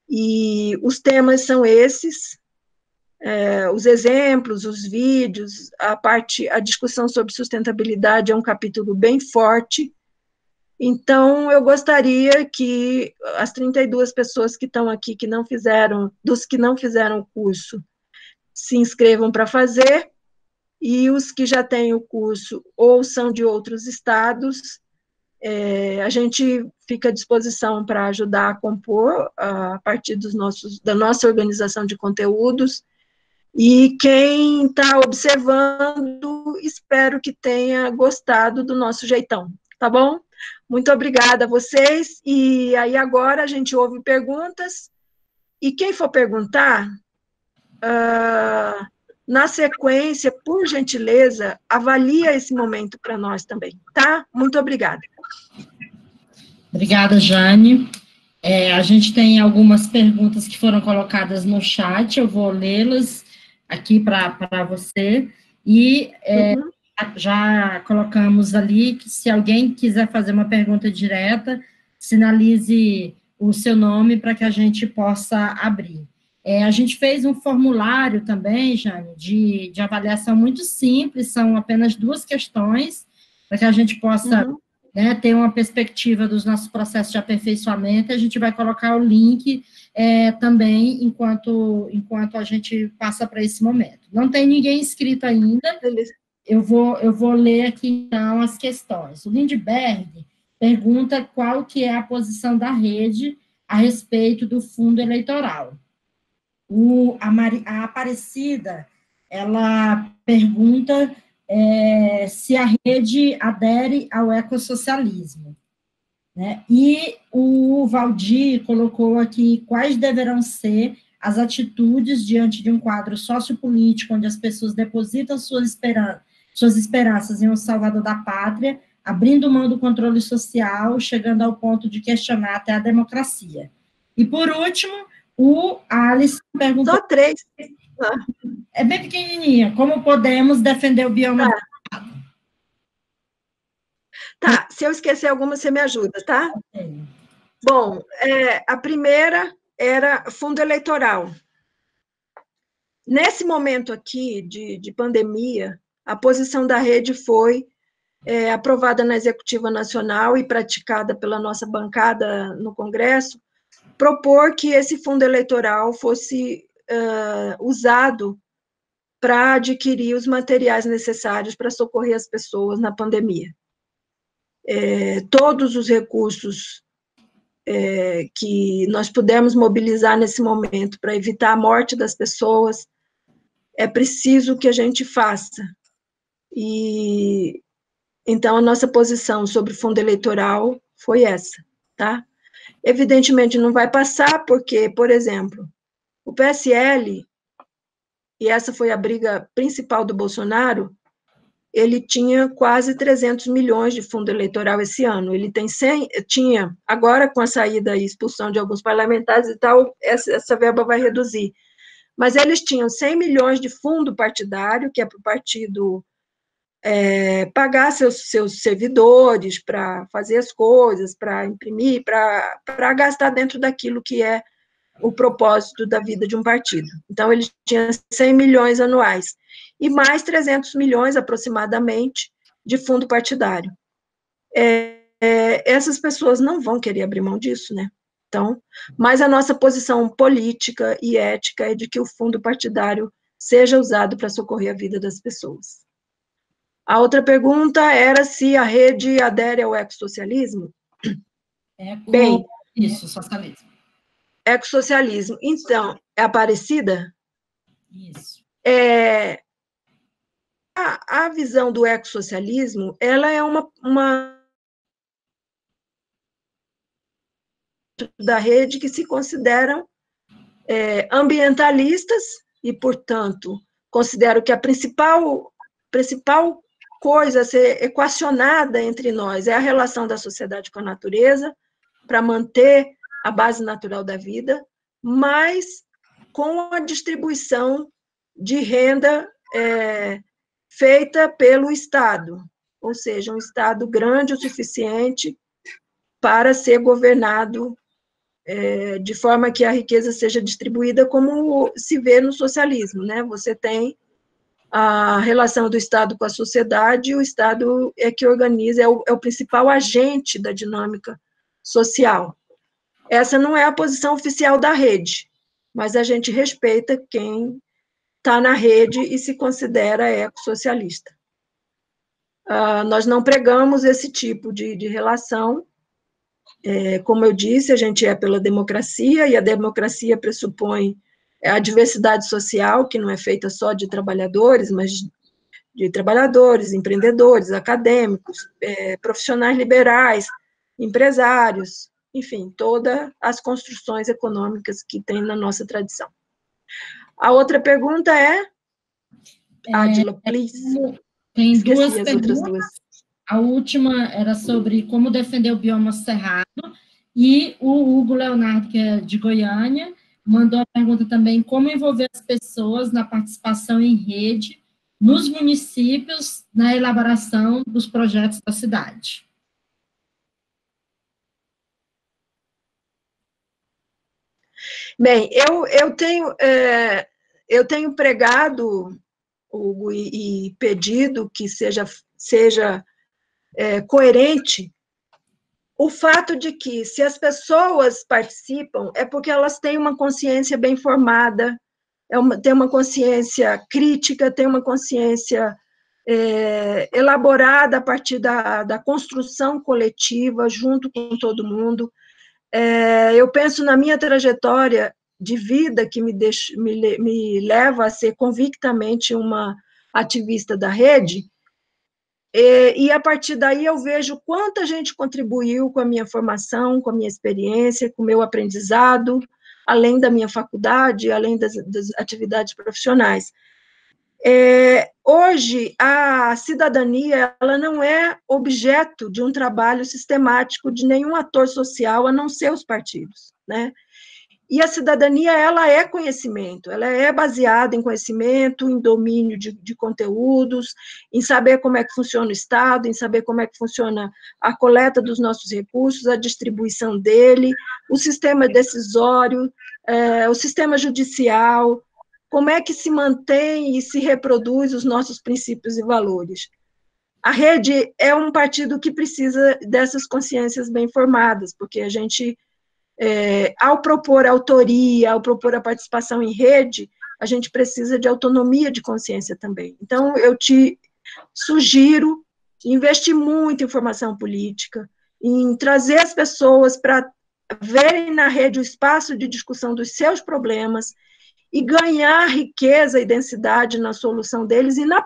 E os temas são esses, os exemplos, os vídeos, a discussão sobre sustentabilidade é um capítulo bem forte. Então, eu gostaria que as 32 pessoas que estão aqui, dos que não fizeram o curso, se inscrevam para fazer, e os que já têm o curso ou são de outros estados, a gente fica à disposição para ajudar a compor a partir da nossa organização de conteúdos. E quem está observando, espero que tenha gostado do nosso jeitão, tá bom? Muito obrigada a vocês, e aí agora a gente ouve perguntas, e quem for perguntar, na sequência, por gentileza, avalia esse momento para nós também, tá? Muito obrigada. Obrigada, Jane. A gente tem algumas perguntas que foram colocadas no chat, eu vou lê-las aqui para você, e já colocamos ali que se alguém quiser fazer uma pergunta direta, sinalize o seu nome para que a gente possa abrir. A gente fez um formulário também, Jane, de avaliação muito simples, são apenas 2 questões, para que a gente possa ter uma perspectiva dos nossos processos de aperfeiçoamento, e a gente vai colocar o link também enquanto a gente passa para esse momento. Não tem ninguém inscrito ainda, eu vou ler aqui, então, as questões. O Lindbergh pergunta qual que é a posição da rede a respeito do fundo eleitoral. A Aparecida, ela pergunta se a rede adere ao ecossocialismo, né? E o Valdir colocou aqui quais deverão ser as atitudes diante de um quadro sociopolítico onde as pessoas depositam suas esperanças em um salvador da pátria, abrindo mão do controle social, chegando ao ponto de questionar até a democracia. E, por último, o Alisson perguntou... Só 3. É bem pequenininha. Como podemos defender o bioma... Tá, se eu esquecer alguma, você me ajuda, tá? Bom, a primeira era fundo eleitoral. Nesse momento aqui de pandemia, a posição da rede foi aprovada na Executiva Nacional e praticada pela nossa bancada no Congresso, propor que esse fundo eleitoral fosse usado para adquirir os materiais necessários para socorrer as pessoas na pandemia. Todos os recursos que nós pudemos mobilizar nesse momento para evitar a morte das pessoas, é preciso que a gente faça. E então a nossa posição sobre o fundo eleitoral foi essa, tá? Evidentemente não vai passar porque, por exemplo, o PSL, e essa foi a briga principal do Bolsonaro, ele tinha quase 300 milhões de fundo eleitoral esse ano. Ele tinha, agora com a saída e expulsão de alguns parlamentares e tal, essa verba vai reduzir. Mas eles tinham 100 milhões de fundo partidário, que é para o partido pagar seus servidores, para fazer as coisas, para imprimir, para gastar dentro daquilo que é o propósito da vida de um partido. Então, ele tinha 100 milhões anuais, e mais 300 milhões, aproximadamente, de fundo partidário. Essas pessoas não vão querer abrir mão disso, né? Então, mas a nossa posição política e ética é de que o fundo partidário seja usado para socorrer a vida das pessoas. A outra pergunta era se a rede adere ao ecossocialismo. Bem, isso, socialismo. Ecossocialismo. Então, é Aparecida? Isso. A visão do ecossocialismo, ela é uma da rede que se consideram ambientalistas e, portanto, considero que a principal coisa a ser equacionada entre nós é a relação da sociedade com a natureza, para manter a base natural da vida, mas com a distribuição de renda feita pelo Estado, ou seja, um Estado grande o suficiente para ser governado de forma que a riqueza seja distribuída como se vê no socialismo, né? Você tem a relação do Estado com a sociedade, e o Estado é que organiza, é o principal agente da dinâmica social. Essa não é a posição oficial da rede, mas a gente respeita quem está na rede e se considera ecossocialista. Nós não pregamos esse tipo de relação. Como eu disse, a gente é pela democracia, e a democracia pressupõe a diversidade social, que não é feita só de trabalhadores, mas de trabalhadores, empreendedores, acadêmicos, profissionais liberais, empresários, enfim, todas as construções econômicas que tem na nossa tradição. A outra pergunta Adila, please. Tem Esqueci duas as perguntas. outras duas. A última era sobre como defender o bioma cerrado, e o Hugo Leonardo, que é de Goiânia, mandou a pergunta também, como envolver as pessoas na participação em rede nos municípios na elaboração dos projetos da cidade. Bem, eu tenho pregado, Hugo, e pedido que seja coerente o fato de que, se as pessoas participam, é porque elas têm uma consciência bem formada, têm uma consciência crítica, têm uma consciência elaborada a partir da construção coletiva, junto com todo mundo. Eu penso na minha trajetória de vida, que me leva a ser convictamente uma ativista da rede, e a partir daí eu vejo quanta gente contribuiu com a minha formação, com a minha experiência, com o meu aprendizado, além da minha faculdade, além das atividades profissionais. Hoje, a cidadania, ela não é objeto de um trabalho sistemático de nenhum ator social, a não ser os partidos, né? E a cidadania, ela é conhecimento, ela é baseada em conhecimento, em domínio de conteúdos, em saber como é que funciona o Estado, em saber como é que funciona a coleta dos nossos recursos, a distribuição dele, o sistema decisório, o sistema judicial, como é que se mantém e se reproduz os nossos princípios e valores. A rede é um partido que precisa dessas consciências bem formadas, porque a gente, ao propor autoria, ao propor a participação em rede, a gente precisa de autonomia de consciência também. Então, eu te sugiro investir muito em formação política, em trazer as pessoas para verem na rede o espaço de discussão dos seus problemas e ganhar riqueza e densidade na solução deles e na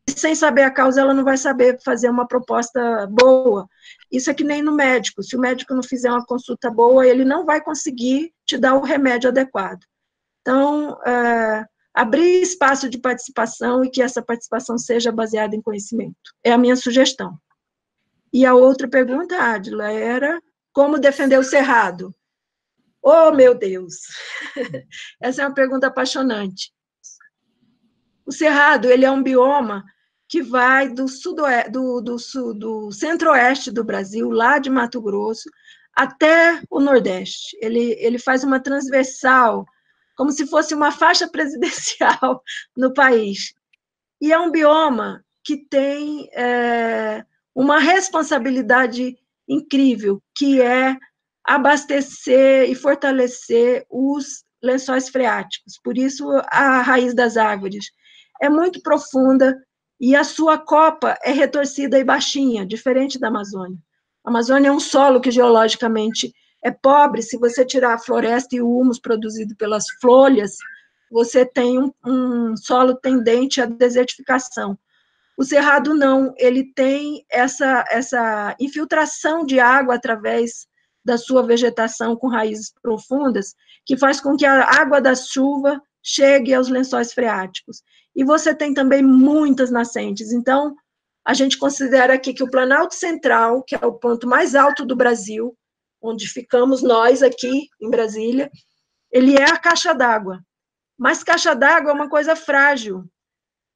sem saber a causa, ela não vai saber fazer uma proposta boa. Isso é que nem no médico. Se o médico não fizer uma consulta boa, ele não vai conseguir te dar o remédio adequado. Então, abrir espaço de participação e que essa participação seja baseada em conhecimento. É a minha sugestão. E a outra pergunta, Adila, era como defender o cerrado? Oh, meu Deus! Essa é uma pergunta apaixonante. O cerrado, ele é um bioma que vai do centro-oeste do Brasil, lá de Mato Grosso, até o Nordeste. Ele faz uma transversal, como se fosse uma faixa presidencial no país. E é um bioma que tem uma responsabilidade incrível, que é abastecer e fortalecer os lençóis freáticos. Por isso, a raiz das árvores é muito profunda e a sua copa é retorcida e baixinha, diferente da Amazônia. A Amazônia é um solo que geologicamente é pobre. Se você tirar a floresta e o humus produzido pelas folhas, você tem um solo tendente à desertificação. O cerrado não, ele tem essa infiltração de água através da sua vegetação com raízes profundas, que faz com que a água da chuva chegue aos lençóis freáticos. E você tem também muitas nascentes. Então, a gente considera aqui que o Planalto Central, que é o ponto mais alto do Brasil, onde ficamos nós aqui em Brasília, ele é a caixa d'água. Mas caixa d'água é uma coisa frágil.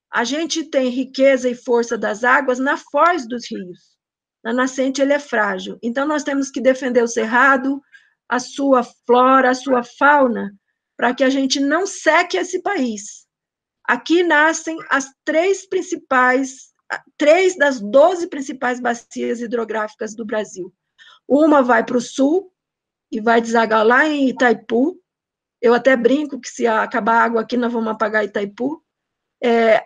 A gente tem riqueza e força das águas na foz dos rios. Na nascente, ele é frágil. Então, nós temos que defender o cerrado, a sua flora, a sua fauna, para que a gente não seque esse país. Aqui nascem as três das 12 principais bacias hidrográficas do Brasil. Uma vai para o sul e vai desagar lá em Itaipu. Eu até brinco que se acabar a água aqui, nós vamos apagar Itaipu.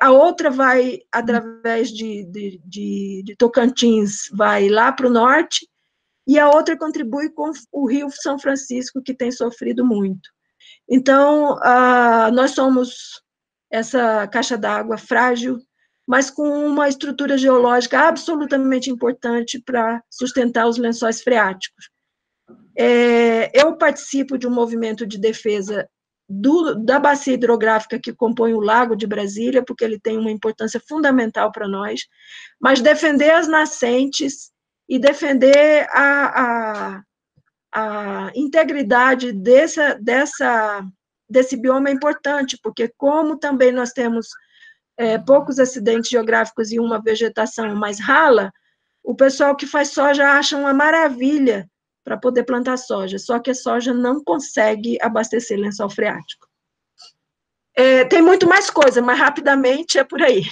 A outra vai, através de Tocantins, vai lá para o norte, e a outra contribui com o Rio São Francisco, que tem sofrido muito. Então, nós somos essa caixa d'água frágil, mas com uma estrutura geológica absolutamente importante para sustentar os lençóis freáticos. Eu participo de um movimento de defesa da bacia hidrográfica que compõe o Lago de Brasília, porque ele tem uma importância fundamental para nós, mas defender as nascentes e defender a integridade desse bioma é importante, porque como também nós temos poucos acidentes geográficos e uma vegetação mais rala, o pessoal que faz soja acha uma maravilha para poder plantar soja, só que a soja não consegue abastecer lençol freático. Tem muito mais coisa, mas rapidamente é por aí.